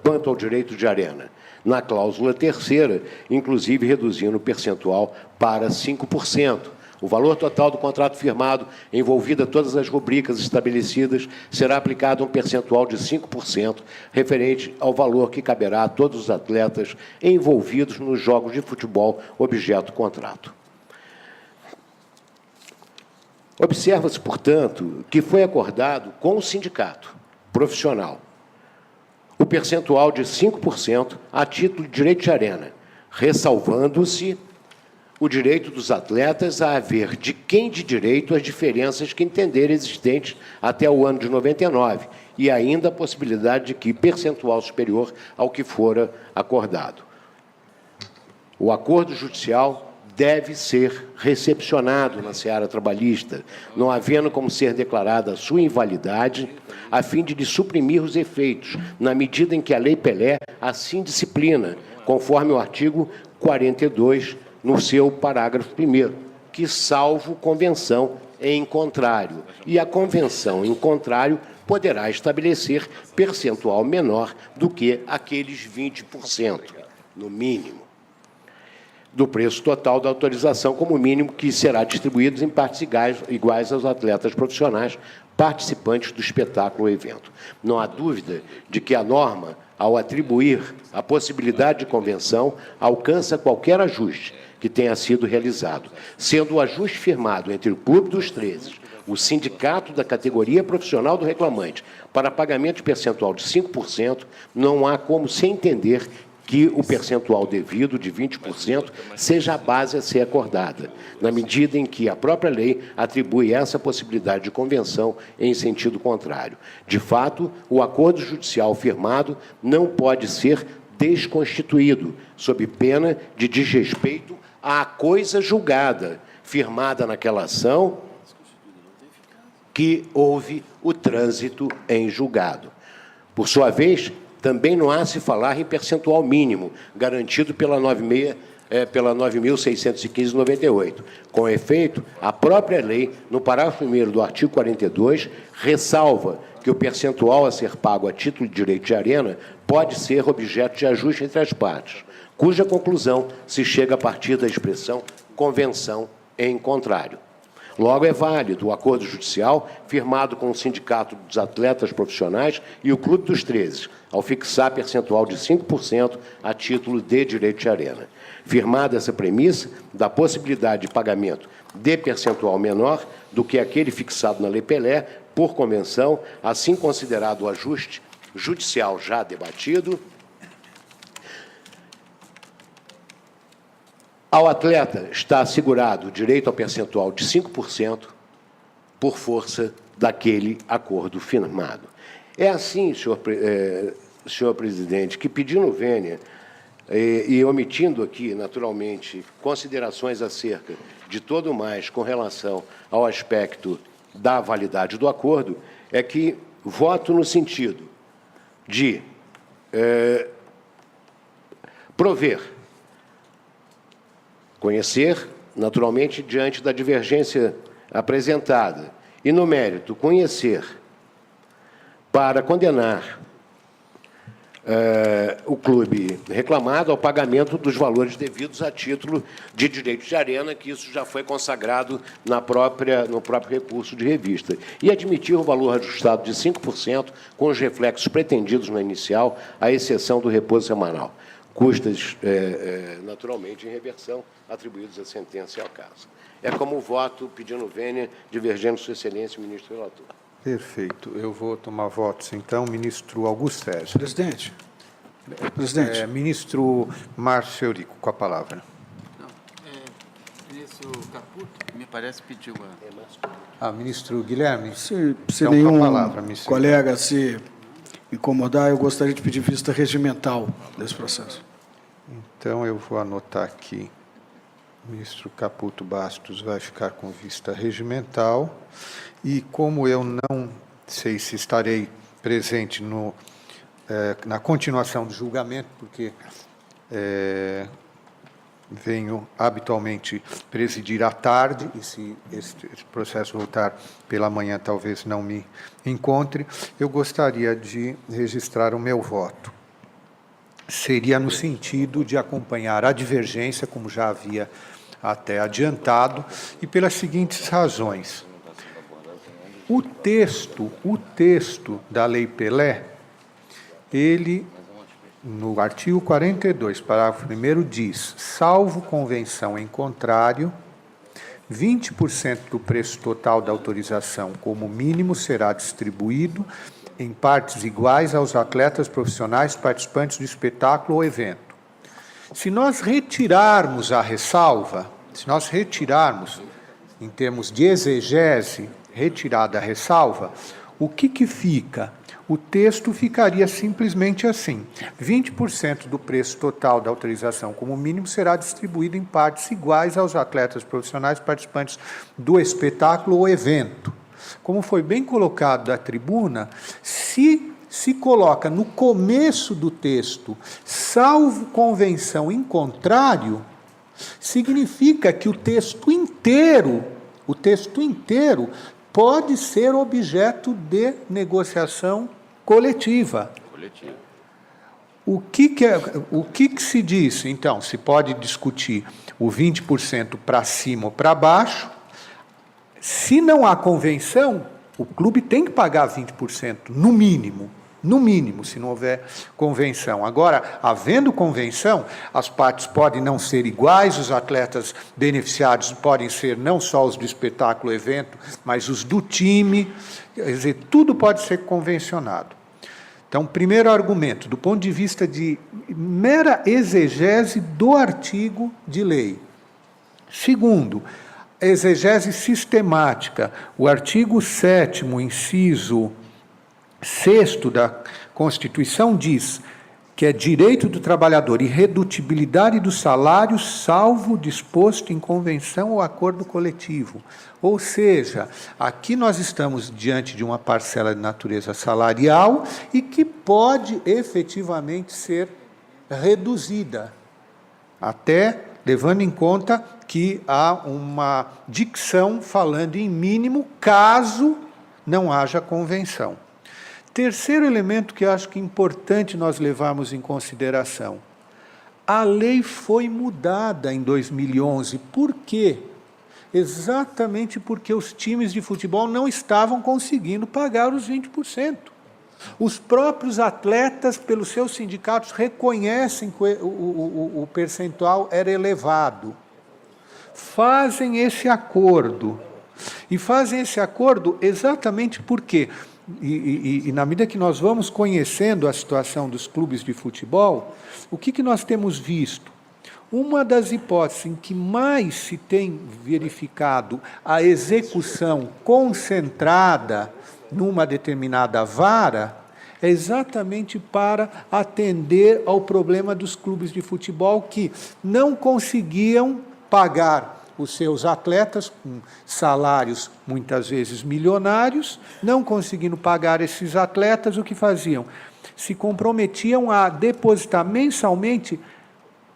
quanto ao direito de arena. Na cláusula 3ª, inclusive reduzindo o percentual para 5%. O valor total do contrato firmado, envolvida todas as rubricas estabelecidas, será aplicado um percentual de 5%, referente ao valor que caberá a todos os atletas envolvidos nos jogos de futebol objeto do contrato. Observa-se, portanto, que foi acordado com o sindicato profissional o percentual de 5% a título de direito de arena, ressalvando-se o direito dos atletas a haver de quem de direito as diferenças que entenderem existentes até o ano de 99 e ainda a possibilidade de que percentual superior ao que fora acordado. O acordo judicial deve ser recepcionado na seara trabalhista, não havendo como ser declarada sua invalidade, a fim de lhe suprimir os efeitos, na medida em que a Lei Pelé assim disciplina, conforme o artigo 42, no seu parágrafo 1º, que salvo convenção em contrário, e a convenção em contrário poderá estabelecer percentual menor do que aqueles 20%, no mínimo, do preço total da autorização como mínimo, que será distribuído em partes iguais aos atletas profissionais participantes do espetáculo ou evento. Não há dúvida de que a norma, ao atribuir a possibilidade de convenção, alcança qualquer ajuste que tenha sido realizado, sendo o ajuste firmado entre o Clube dos 13, o sindicato da categoria profissional do reclamante, para pagamento de percentual de 5%, não há como se entender que o percentual devido de 20% seja a base a ser acordada, na medida em que a própria lei atribui essa possibilidade de convenção em sentido contrário. De fato, o acordo judicial firmado não pode ser desconstituído, sob pena de desrespeito à coisa julgada, firmada naquela ação que houve o trânsito em julgado. Por sua vez, também não há se falar em percentual mínimo, garantido pela 9.615/98. Com efeito, a própria lei, no parágrafo 1º do artigo 42, ressalva que o percentual a ser pago a título de direito de arena pode ser objeto de ajuste entre as partes, cuja conclusão se chega a partir da expressão convenção em contrário. Logo, é válido o acordo judicial firmado com o Sindicato dos Atletas Profissionais e o Clube dos 13, ao fixar percentual de 5% a título de direito de arena. Firmada essa premissa da possibilidade de pagamento de percentual menor do que aquele fixado na Lei Pelé, por convenção, assim considerado o ajuste judicial já debatido. Ao atleta está assegurado o direito ao percentual de 5% por força daquele acordo firmado. É assim, senhor presidente, que pedindo vênia e omitindo aqui, naturalmente, considerações acerca de todo mais com relação ao aspecto da validade do acordo, é que voto no sentido de prover, conhecer, naturalmente, diante da divergência apresentada, e, no mérito, conhecer para condenar o clube reclamado ao pagamento dos valores devidos a título de direito de arena, que isso já foi consagrado no próprio recurso de revista, e admitir o valor ajustado de 5% com os reflexos pretendidos na inicial, à exceção do repouso semanal, custas, naturalmente, em reversão, atribuídos à sentença e ao caso. É como voto pedindo vênia, divergendo Sua Excelência, ministro relator. Perfeito. Eu vou tomar votos, então. Ministro Augusto Sérgio. Presidente. Ministro Márcio Eurico, com a palavra. Ministro Caputo, me parece, pediu a... Ministro Guilherme? Se então, nenhum com a palavra, colega se incomodar, eu gostaria de pedir vista regimental desse processo. Então, eu vou anotar aqui. O ministro Caputo Bastos vai ficar com vista regimental. E como eu não sei se estarei presente na continuação do julgamento, porque venho habitualmente presidir à tarde, e se esse processo voltar pela manhã, talvez não me encontre, eu gostaria de registrar o meu voto. Seria no sentido de acompanhar a divergência, como já havia até adiantado, e pelas seguintes razões. O texto da Lei Pelé, ele, no artigo 42, parágrafo 1º, diz: salvo convenção em contrário, 20% do preço total da autorização como mínimo será distribuído em partes iguais aos atletas profissionais participantes do espetáculo ou evento. Se nós retirarmos a ressalva, se nós retirarmos, em termos de exegese, retirada a ressalva, o que fica? O texto ficaria simplesmente assim: 20% do preço total da autorização como mínimo será distribuído em partes iguais aos atletas profissionais participantes do espetáculo ou evento. Como foi bem colocado da tribuna, se coloca no começo do texto, salvo convenção em contrário, significa que o texto inteiro pode ser objeto de negociação coletiva. O que se diz? Então, se pode discutir o 20% para cima ou para baixo. Se não há convenção, o clube tem que pagar 20%, no mínimo, se não houver convenção. Agora, havendo convenção, as partes podem não ser iguais, os atletas beneficiados podem ser não só os do espetáculo evento, mas os do time, quer dizer, tudo pode ser convencionado. Então, primeiro argumento, do ponto de vista de mera exegese do artigo de lei. Segundo, exegese sistemática. O artigo 7º, inciso 6º da Constituição diz que é direito do trabalhador irredutibilidade do salário, salvo disposto em convenção ou acordo coletivo. Ou seja, aqui nós estamos diante de uma parcela de natureza salarial e que pode efetivamente ser reduzida, até levando em conta que há uma dicção falando em mínimo caso não haja convenção. Terceiro elemento que eu acho que é importante nós levarmos em consideração. A lei foi mudada em 2011. Por quê? Exatamente porque os times de futebol não estavam conseguindo pagar os 20%. Os próprios atletas, pelos seus sindicatos, reconhecem que o percentual era elevado. Fazem esse acordo. E fazem esse acordo exatamente porque, e na medida que nós vamos conhecendo a situação dos clubes de futebol, o que nós temos visto? Uma das hipóteses em que mais se tem verificado a execução concentrada numa determinada vara é exatamente para atender ao problema dos clubes de futebol que não conseguiam pagar os seus atletas com salários muitas vezes milionários, não conseguindo pagar esses atletas, o que faziam? Se comprometiam a depositar mensalmente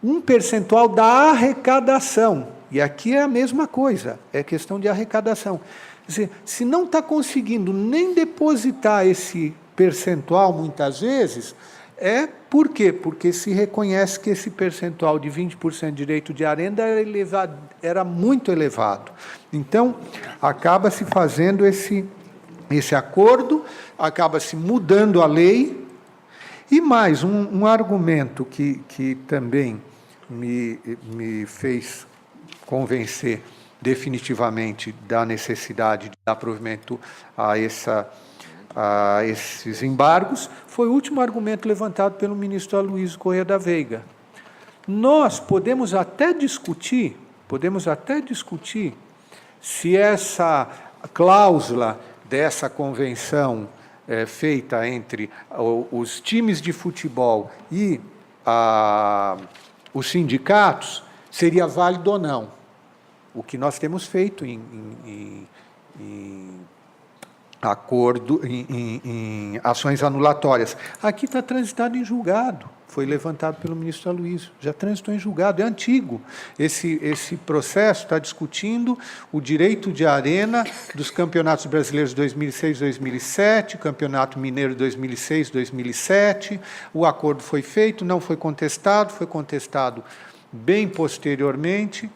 um percentual da arrecadação. E aqui é a mesma coisa, é questão de arrecadação. Quer dizer, se não está conseguindo nem depositar esse percentual, muitas vezes, por quê? Porque se reconhece que esse percentual de 20% de direito de arenda era muito elevado. Então, acaba-se fazendo esse acordo, acaba-se mudando a lei. E mais, um argumento que também me fez convencer definitivamente da necessidade de dar provimento a esses embargos, foi o último argumento levantado pelo ministro Aloysio Corrêa da Veiga. Nós podemos até discutir se essa cláusula dessa convenção feita entre os times de futebol e os sindicatos seria válido ou não. O que nós temos feito em acordo, em ações anulatórias. Aqui está transitado em julgado, foi levantado pelo ministro Aloysio, já transitou em julgado, é antigo. Esse processo está discutindo o direito de arena dos campeonatos brasileiros de 2006 2007, campeonato mineiro de 2006 2007, o acordo foi feito, não foi contestado bem posteriormente.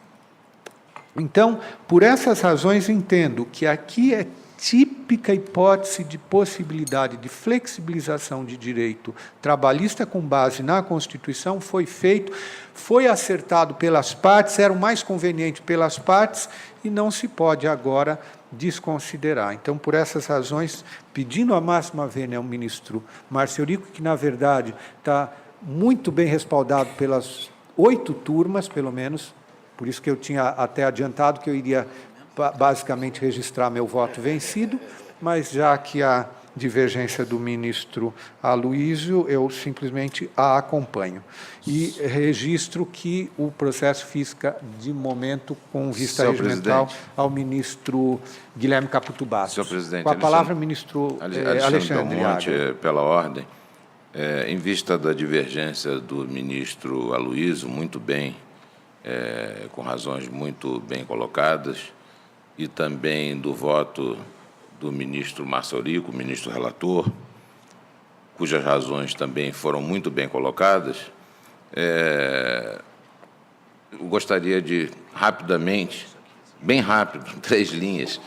Então, por essas razões, entendo que aqui é típica hipótese de possibilidade de flexibilização de direito trabalhista com base na Constituição, foi acertado pelas partes, era o mais conveniente pelas partes e não se pode agora desconsiderar. Então, por essas razões, pedindo a máxima vênia ao ministro Márcio Eurico, que, na verdade, está muito bem respaldado pelas 8 turmas, pelo menos, por isso que eu tinha até adiantado que eu iria basicamente registrar meu voto vencido, mas já que há divergência do ministro Aloysio, eu simplesmente a acompanho. E registro que o processo fica, de momento, com vista regimental, ao ministro Guilherme Caputo Bastos. Senhor presidente, com a palavra, ministro Alexandre Monte, pela ordem, em vista da divergência do ministro Aloysio, muito bem, com razões muito bem colocadas, e também do voto do ministro Márcio Eurico, ministro relator, cujas razões também foram muito bem colocadas, eu gostaria de, rapidamente, bem rápido, 3 linhas,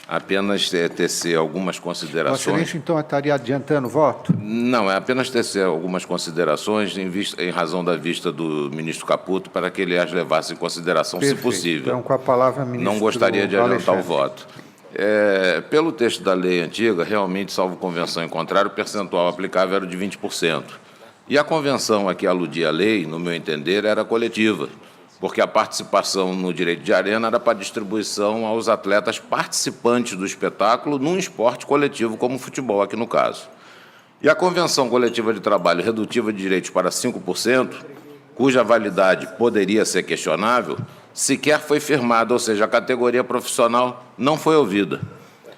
apenas tecer algumas considerações. Vossa Excelência, então, estaria adiantando o voto? Não, é apenas tecer algumas considerações em razão da vista do ministro Caputo, para que ele as levasse em consideração, perfeito, se possível. Então, com a palavra, ministro não gostaria de adiantar Alexandre. o voto. Pelo texto da lei antiga, realmente, salvo convenção em contrário, o percentual aplicável era de 20%. E a convenção a que aludia a lei, no meu entender, era coletiva, porque a participação no direito de arena era para distribuição aos atletas participantes do espetáculo num esporte coletivo como o futebol, aqui no caso. E a Convenção Coletiva de Trabalho Redutiva de Direitos para 5%, cuja validade poderia ser questionável, sequer foi firmada, ou seja, a categoria profissional não foi ouvida.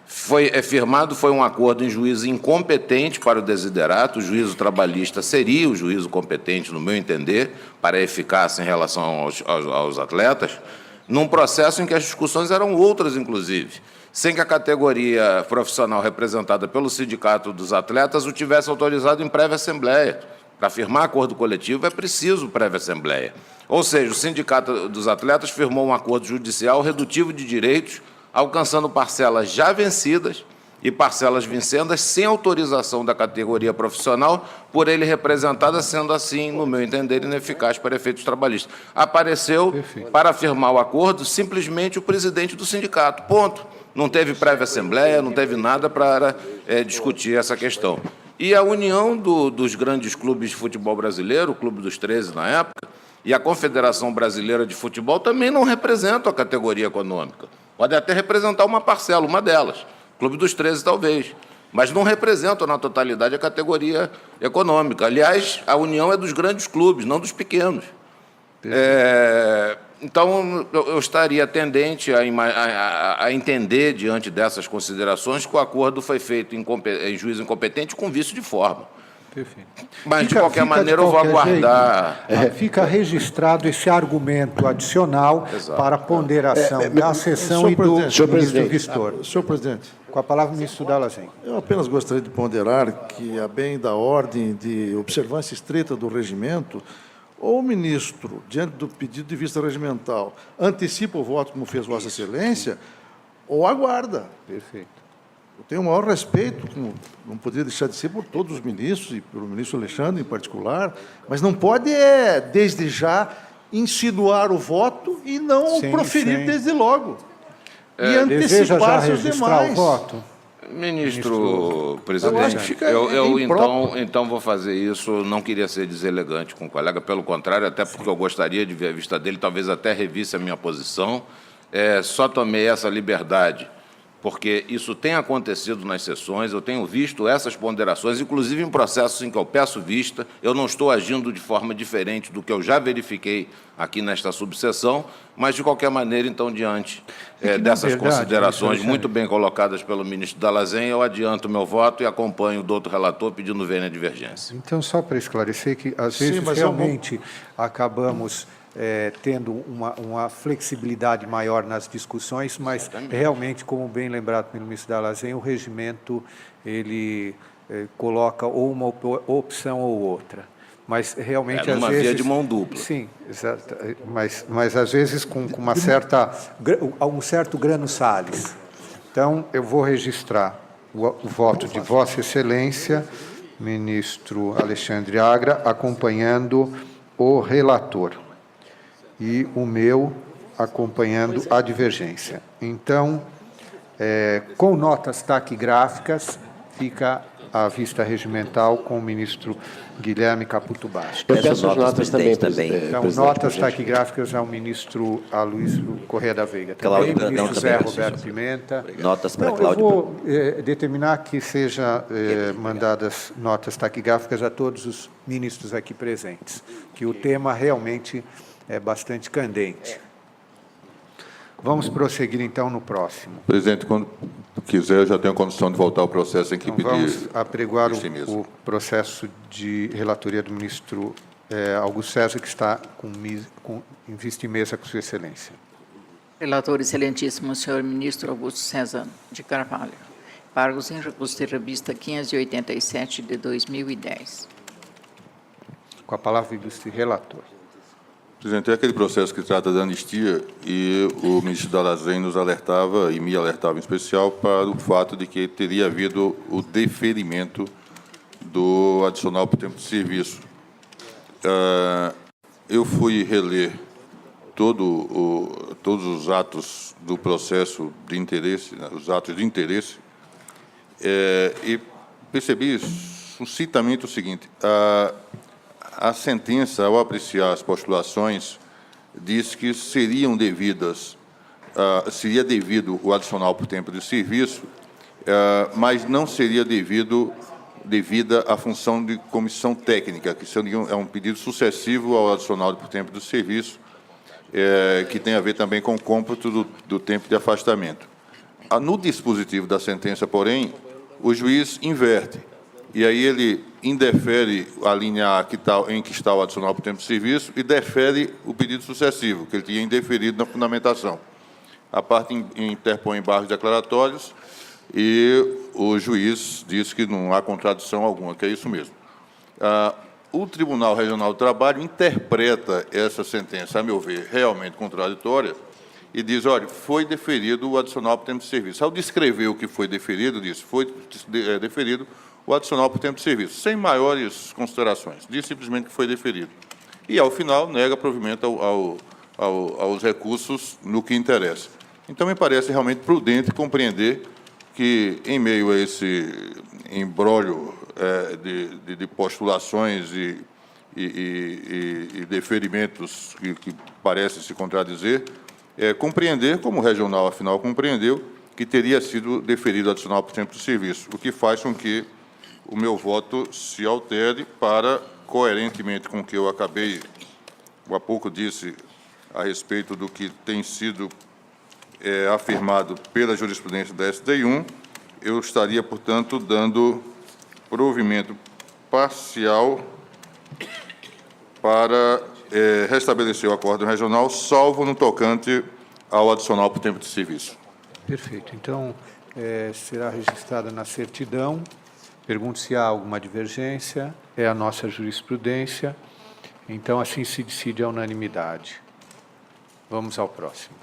Firmado foi um acordo em juízo incompetente para o desiderato, o juízo trabalhista seria o juízo competente, no meu entender, para a eficácia em relação aos atletas, num processo em que as discussões eram outras, inclusive, sem que a categoria profissional representada pelo Sindicato dos Atletas o tivesse autorizado em prévia assembleia. Para firmar acordo coletivo é preciso prévia assembleia. Ou seja, o Sindicato dos Atletas firmou um acordo judicial redutivo de direitos, alcançando parcelas já vencidas e parcelas vincendas sem autorização da categoria profissional, por ele representada, sendo assim, no meu entender, ineficaz para efeitos trabalhistas. Apareceu, perfeito, para firmar o acordo, simplesmente o presidente do sindicato, ponto. Não teve prévia assembleia, não teve nada para discutir essa questão. E a união dos grandes clubes de futebol brasileiro, o Clube dos 13 na época, e a Confederação Brasileira de Futebol também não representam a categoria econômica. Pode até representar uma parcela, uma delas. Clube dos 13 talvez. Mas não representam na totalidade a categoria econômica. Aliás, a união é dos grandes clubes, não dos pequenos. Então, eu estaria tendente a entender, diante dessas considerações, que o acordo foi feito em juízo incompetente com vício de forma. Perfeito. Mas, de qualquer maneira, eu vou aguardar. Fica registrado esse argumento adicional para a ponderação da sessão e do ministro Vistor. Senhor presidente. Com a palavra, o ministro Dallazen. Eu apenas gostaria de ponderar que, a bem da ordem de observância estrita do regimento, ou o ministro, diante do pedido de vista regimental, antecipa o voto, como fez Vossa Excelência, ou aguarda. Perfeito. Eu tenho o maior respeito, como não poderia deixar de ser, por todos os ministros, e pelo ministro Alexandre em particular, mas não pode, desde já, insinuar o voto e não proferir desde logo. E antecipar seus demais. O voto? Ministro presidente, então vou fazer isso. Não queria ser deselegante com o colega, pelo contrário, até porque eu gostaria de ver a vista dele, talvez até revisse a minha posição. Só tomei essa liberdade porque isso tem acontecido nas sessões, eu tenho visto essas ponderações, inclusive em processos em que eu peço vista, eu não estou agindo de forma diferente do que eu já verifiquei aqui nesta subseção, mas, de qualquer maneira, então, diante dessas considerações muito bem colocadas pelo ministro Dallazen, eu adianto o meu voto e acompanho o doutor relator pedindo vênia divergência. Então, só para esclarecer que, às vezes, realmente acabamos tendo uma flexibilidade maior nas discussões, mas realmente, como bem lembrado pelo ministro Dallazen, o regimento ele coloca ou uma opção ou outra. Mas realmente às vezes uma via de mão dupla. Sim, exato. Mas às vezes com uma um certo grano Salles. Então eu vou registrar o voto de Vossa Excelência, ministro Alexandre Agra, acompanhando o relator, e o meu acompanhando a divergência. Então, com notas taquigráficas, fica a vista regimental com o ministro Guilherme Caputo Bastos. Eu peço as notas também. Então, notas taquigráficas ao ministro Aloysio Corrêa da Veiga. Cláudio também, Brandão ministro Zé Roberto Pimenta. Notas para Cláudio. Eu vou determinar que sejam mandadas notas taquigráficas a todos os ministros aqui presentes, que o tema realmente é bastante candente. Vamos prosseguir, então, no próximo. Presidente, quando quiser, eu já tenho condição de voltar ao processo em que então, vamos apregoar o processo de relatoria do ministro Augusto César, que está em vista e mesa com Sua Excelência. Relator excelentíssimo, senhor ministro Augusto César de Carvalho. Pargos em recurso de revista 587 de 2010. Com a palavra, o ilustre relator. Presidente, é aquele processo que trata da anistia e o ministro Dallazen nos alertava, e me alertava em especial, para o fato de que teria havido o deferimento do adicional por tempo de serviço. Eu fui reler todos os atos do processo de interesse, os atos de interesse, e percebi sucintamente o seguinte: a sentença, ao apreciar as postulações, diz que seria devido o adicional por tempo de serviço, mas não seria devida a função de comissão técnica, que é um pedido sucessivo ao adicional por tempo de serviço, que tem a ver também com o cômputo do tempo de afastamento. No dispositivo da sentença, porém, o juiz inverte, e aí ele indefere a linha A em que está o adicional por tempo de serviço e defere o pedido sucessivo, que ele tinha indeferido na fundamentação. A parte interpõe embargos declaratórios e o juiz diz que não há contradição alguma, que é isso mesmo. O Tribunal Regional do Trabalho interpreta essa sentença, a meu ver, realmente contraditória, e diz, olha, foi deferido o adicional por tempo de serviço. Ao descrever o que foi deferido, diz, foi deferido o adicional por tempo de serviço, sem maiores considerações, diz simplesmente que foi deferido. E, ao final, nega provimento aos recursos no que interessa. Então, me parece realmente prudente compreender que, em meio a esse imbróglio de postulações e deferimentos que parecem se contradizer, compreender, como o regional, afinal, compreendeu, que teria sido deferido adicional por tempo de serviço, o que faz com que o meu voto se altere para, coerentemente com o que eu acabei, há pouco disse, a respeito do que tem sido afirmado pela jurisprudência da STI1, eu estaria, portanto, dando provimento parcial para restabelecer o acordo regional, salvo no tocante ao adicional por tempo de serviço. Perfeito. Então, será registrada na certidão. Pergunto se há alguma divergência. É a nossa jurisprudência. Então, assim se decide a unanimidade. Vamos ao próximo.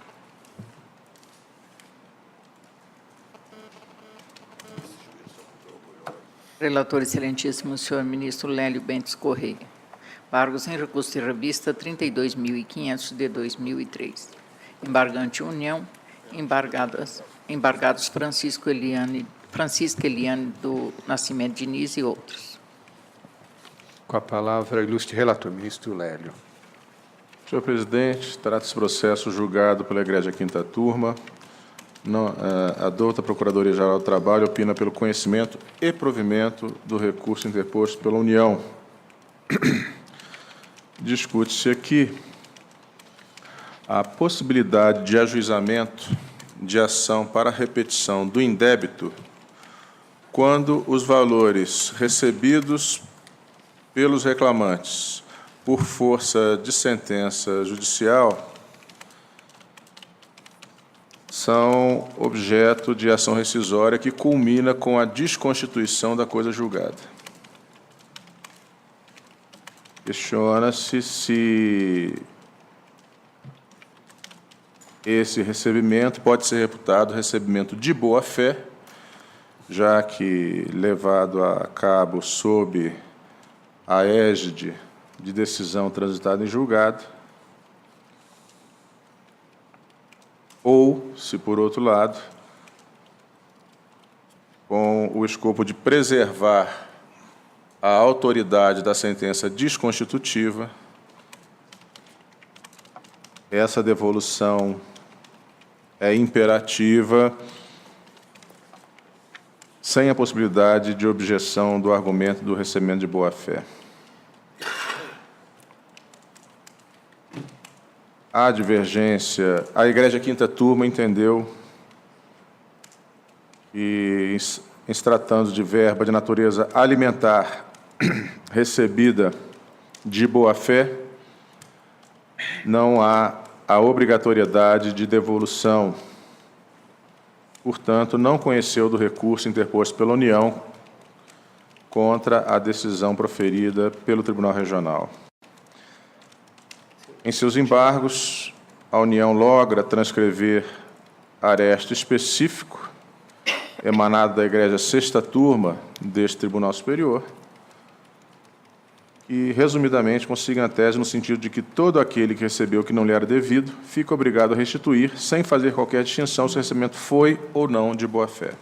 Relator excelentíssimo, senhor ministro Lélio Bentes Correia. Embargos em recurso de revista 32.500 de 2003. Embargante União, embargados Francisca Eliane do Nascimento Diniz e outros. Com a palavra, ilustre relator, ministro Lélio. Senhor presidente, trata-se processo julgado pela Egrégia Quinta Turma. A douta Procuradoria-Geral do Trabalho opina pelo conhecimento e provimento do recurso interposto pela União. Discute-se aqui a possibilidade de ajuizamento de ação para repetição do indébito quando os valores recebidos pelos reclamantes por força de sentença judicial são objeto de ação rescisória que culmina com a desconstituição da coisa julgada. Questiona-se se esse recebimento pode ser reputado recebimento de boa-fé, já que levado a cabo sob a égide de decisão transitada em julgado, ou, se por outro lado, com o escopo de preservar a autoridade da sentença desconstitutiva, essa devolução é imperativa, sem a possibilidade de objeção do argumento do recebimento de boa-fé. A divergência, a Egrégia Quinta Turma entendeu que, em se tratando de verba de natureza alimentar recebida de boa-fé, não há a obrigatoriedade de devolução. Portanto, não conheceu do recurso interposto pela União contra a decisão proferida pelo Tribunal Regional. Em seus embargos, a União logra transcrever aresto específico emanado da Egrégia Sexta Turma deste Tribunal Superior, e, resumidamente, consigna a tese no sentido de que todo aquele que recebeu o que não lhe era devido fica obrigado a restituir, sem fazer qualquer distinção se o recebimento foi ou não de boa-fé.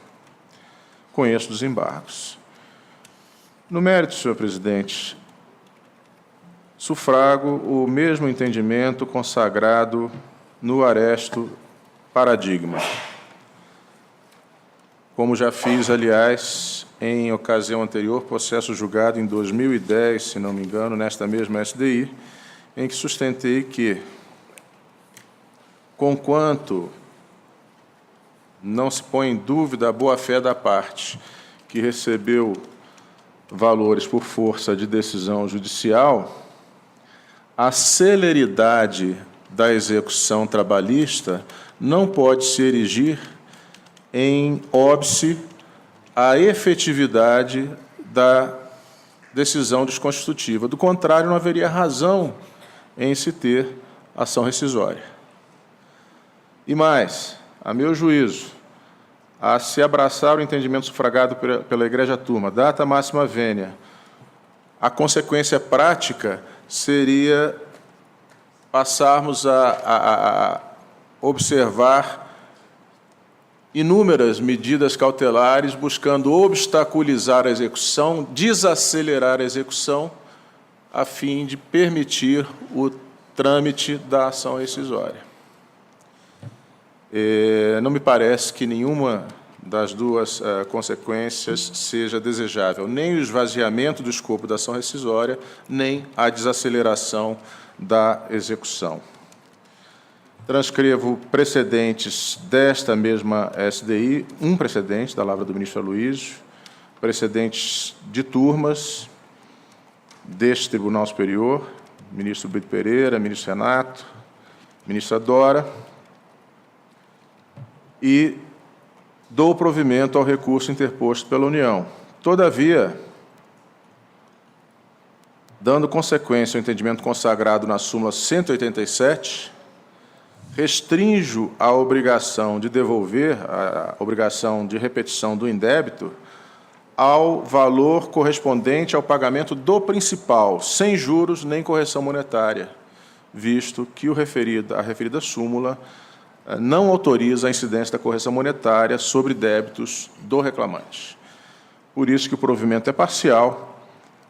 Conheço dos embargos. No mérito, senhor presidente, sufrago o mesmo entendimento consagrado no aresto paradigma, como já fiz, aliás, em ocasião anterior, processo julgado em 2010, se não me engano, nesta mesma SDI, em que sustentei que, conquanto não se põe em dúvida a boa-fé da parte que recebeu valores por força de decisão judicial, a celeridade da execução trabalhista não pode se erigir em óbice à efetividade da decisão desconstitutiva. Do contrário, não haveria razão em se ter ação rescisória. E mais, a meu juízo, a se abraçar o entendimento sufragado pela Egrégia Turma, data máxima vênia, a consequência prática seria passarmos a observar inúmeras medidas cautelares buscando obstaculizar a execução, desacelerar a execução, a fim de permitir o trâmite da ação rescisória. Não me parece que nenhuma das duas consequências seja desejável, nem o esvaziamento do escopo da ação rescisória, nem a desaceleração da execução. Transcrevo precedentes desta mesma SDI, um precedente da lavra do ministro Aloysio, precedentes de turmas deste Tribunal Superior, ministro Brito Pereira, ministro Renato, ministra Dora, e dou provimento ao recurso interposto pela União. Todavia, dando consequência ao entendimento consagrado na súmula 187, restrinjo a obrigação de devolver, a obrigação de repetição do indébito, ao valor correspondente ao pagamento do principal, sem juros nem correção monetária, visto que a referida súmula não autoriza a incidência da correção monetária sobre débitos do reclamante. Por isso que o provimento é parcial,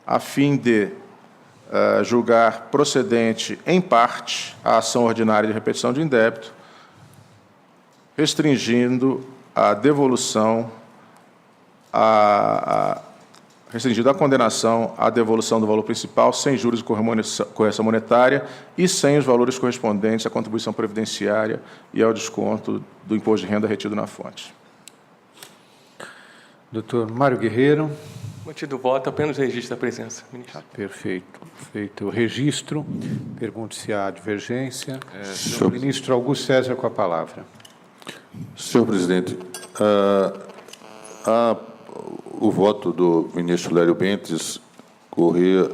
a fim de julgar procedente, em parte, a ação ordinária de repetição de indébito, restringindo a devolução, restringindo a condenação à devolução do valor principal sem juros e correção monetária e sem os valores correspondentes à contribuição previdenciária e ao desconto do imposto de renda retido na fonte. Doutor Mário Guerreiro. Mantido o voto, apenas registro da presença, ministro. Perfeito. Feito o registro. Pergunto se há divergência. Senhor ministro Augusto César, com a palavra. Senhor presidente, o voto do ministro Lélio Bentes Corrêa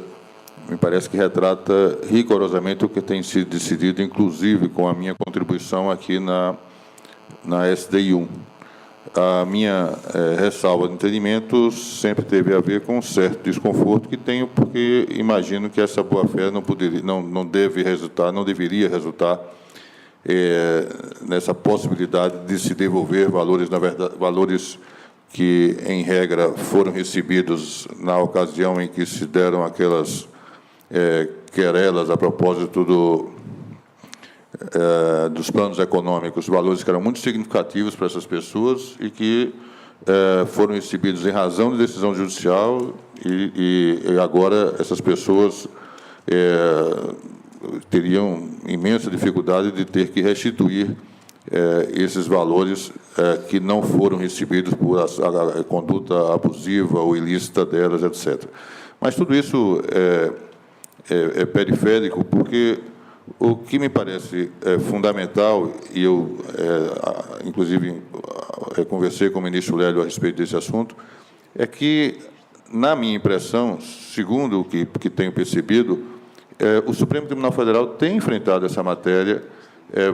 me parece que retrata rigorosamente o que tem sido decidido, inclusive com a minha contribuição aqui na SDI 1. A minha ressalva de entendimento sempre teve a ver com um certo desconforto que tenho, porque imagino que essa boa-fé não deveria resultar nessa possibilidade de se devolver valores, na verdade, valores que, em regra, foram recebidos na ocasião em que se deram aquelas querelas a propósito dos planos econômicos, valores que eram muito significativos para essas pessoas e que foram recebidos em razão de decisão judicial e agora essas pessoas teriam imensa dificuldade de ter que restituir esses valores que não foram recebidos por a conduta abusiva ou ilícita delas, etc. Mas tudo isso é periférico, porque o que me parece fundamental, e eu, inclusive, conversei com o ministro Lélio a respeito desse assunto, é que, na minha impressão, segundo o que tenho percebido, o Supremo Tribunal Federal tem enfrentado essa matéria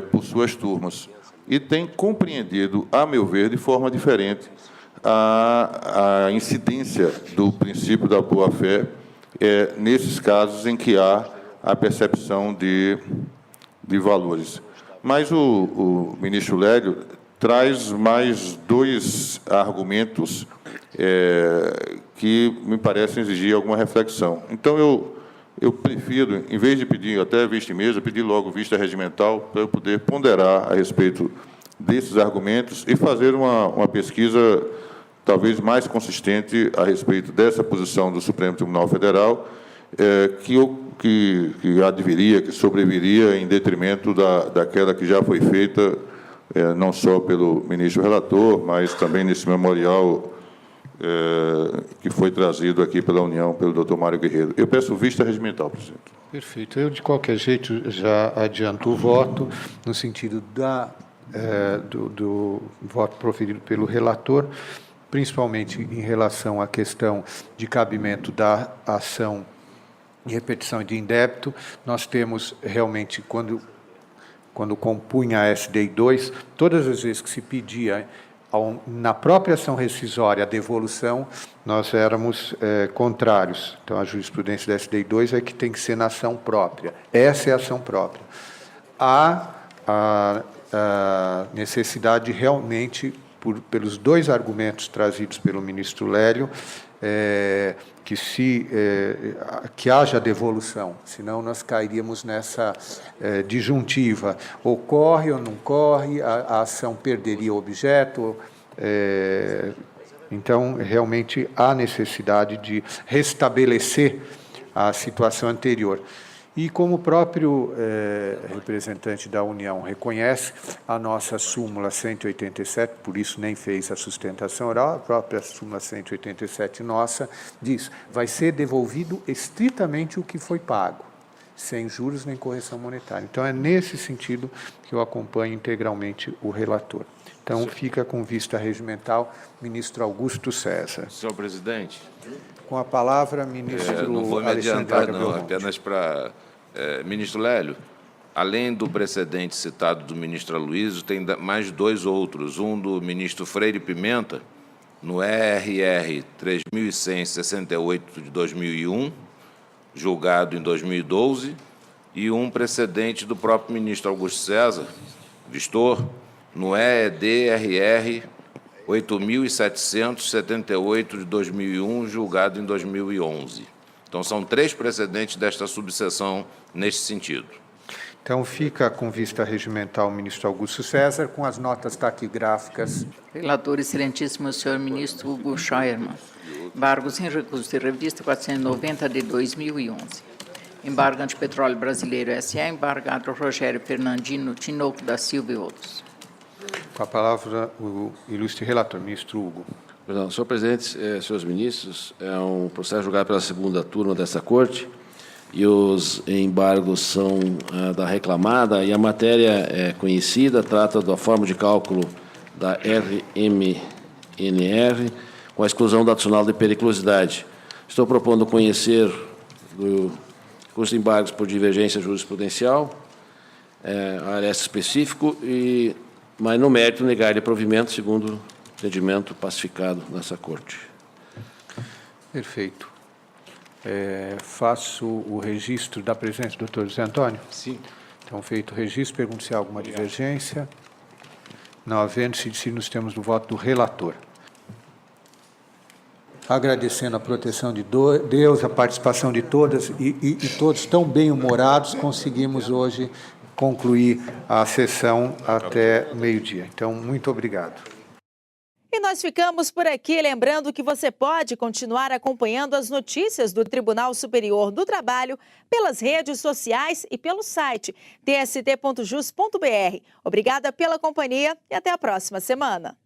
por suas turmas e tem compreendido, a meu ver, de forma diferente, a incidência do princípio da boa-fé nesses casos em que há a percepção de valores. Mas o ministro Lélio traz mais dois argumentos que me parecem exigir alguma reflexão. Então, eu prefiro, em vez de pedir até vista e mesa, pedir logo vista regimental para eu poder ponderar a respeito desses argumentos e fazer uma pesquisa talvez mais consistente a respeito dessa posição do Supremo Tribunal Federal, que adviria, que sobreviria em detrimento daquela que já foi feita, não só pelo ministro relator, mas também nesse memorial que foi trazido aqui pela União, pelo doutor Mário Guerreiro. Eu peço vista regimental, presidente. Perfeito. Eu, de qualquer jeito, já adianto o voto, no sentido do voto proferido pelo relator, principalmente em relação à questão de cabimento da ação de repetição de indébito. Nós temos realmente, quando compunha a SDI 2, todas as vezes que se pedia na própria ação rescisória a devolução, nós éramos contrários. Então, a jurisprudência da SDI 2 é que tem que ser na ação própria. Essa é a ação própria. Há a necessidade de realmente pelos dois argumentos trazidos pelo ministro Lélio, que haja devolução, senão nós cairíamos nessa disjuntiva, ocorre ou não ocorre, a ação perderia o objeto. Então, realmente, há necessidade de restabelecer a situação anterior. E como o próprio representante da União reconhece, a nossa súmula 187, por isso nem fez a sustentação oral, a própria súmula 187 nossa diz, vai ser devolvido estritamente o que foi pago, sem juros nem correção monetária. Então, é nesse sentido que eu acompanho integralmente o relator. Então, fica com vista regimental, ministro Augusto César. Senhor presidente. Com a palavra, ministro não vou me Alexandre adiantar, Braga não, Belmonte. apenas para... ministro Lélio, além do precedente citado do ministro Aloysio, tem mais dois outros. Um do ministro Freire Pimenta, no ERR 3168 de 2001, julgado em 2012, e um precedente do próprio ministro Augusto César, Vistor, no EEDRR 8.778 de 2001, julgado em 2011. Então, são três precedentes desta subseção neste sentido. Então, fica com vista regimental o ministro Augusto César, com as notas taquigráficas. Relator, excelentíssimo senhor ministro Hugo Scheuermann. Embargos em recurso de revista 490 de 2011. Embargo antipetróleo brasileiro S.A., embargado Rogério Fernandino Tinoco da Silva e outros. Com a palavra, o ilustre relator, ministro Hugo. Perdão, senhor presidente, senhores ministros, é um processo julgado pela segunda turma desta Corte e os embargos são da reclamada e a matéria é conhecida, trata da forma de cálculo da RMNR com a exclusão do adicional de periculosidade. Estou propondo conhecer os embargos por divergência jurisprudencial, área específico, mas no mérito negar-lhe provimento segundo entendimento pacificado nessa Corte. Perfeito. Faço o registro da presença do doutor José Antônio? Sim. Então, feito o registro, pergunto se há alguma divergência. Não havendo, se nos temos do voto do relator. Agradecendo a proteção de Deus, a participação de todas e todos tão bem-humorados, conseguimos hoje concluir a sessão até meio-dia. Então, muito obrigado. E nós ficamos por aqui, lembrando que você pode continuar acompanhando as notícias do Tribunal Superior do Trabalho pelas redes sociais e pelo site tst.jus.br. Obrigada pela companhia e até a próxima semana.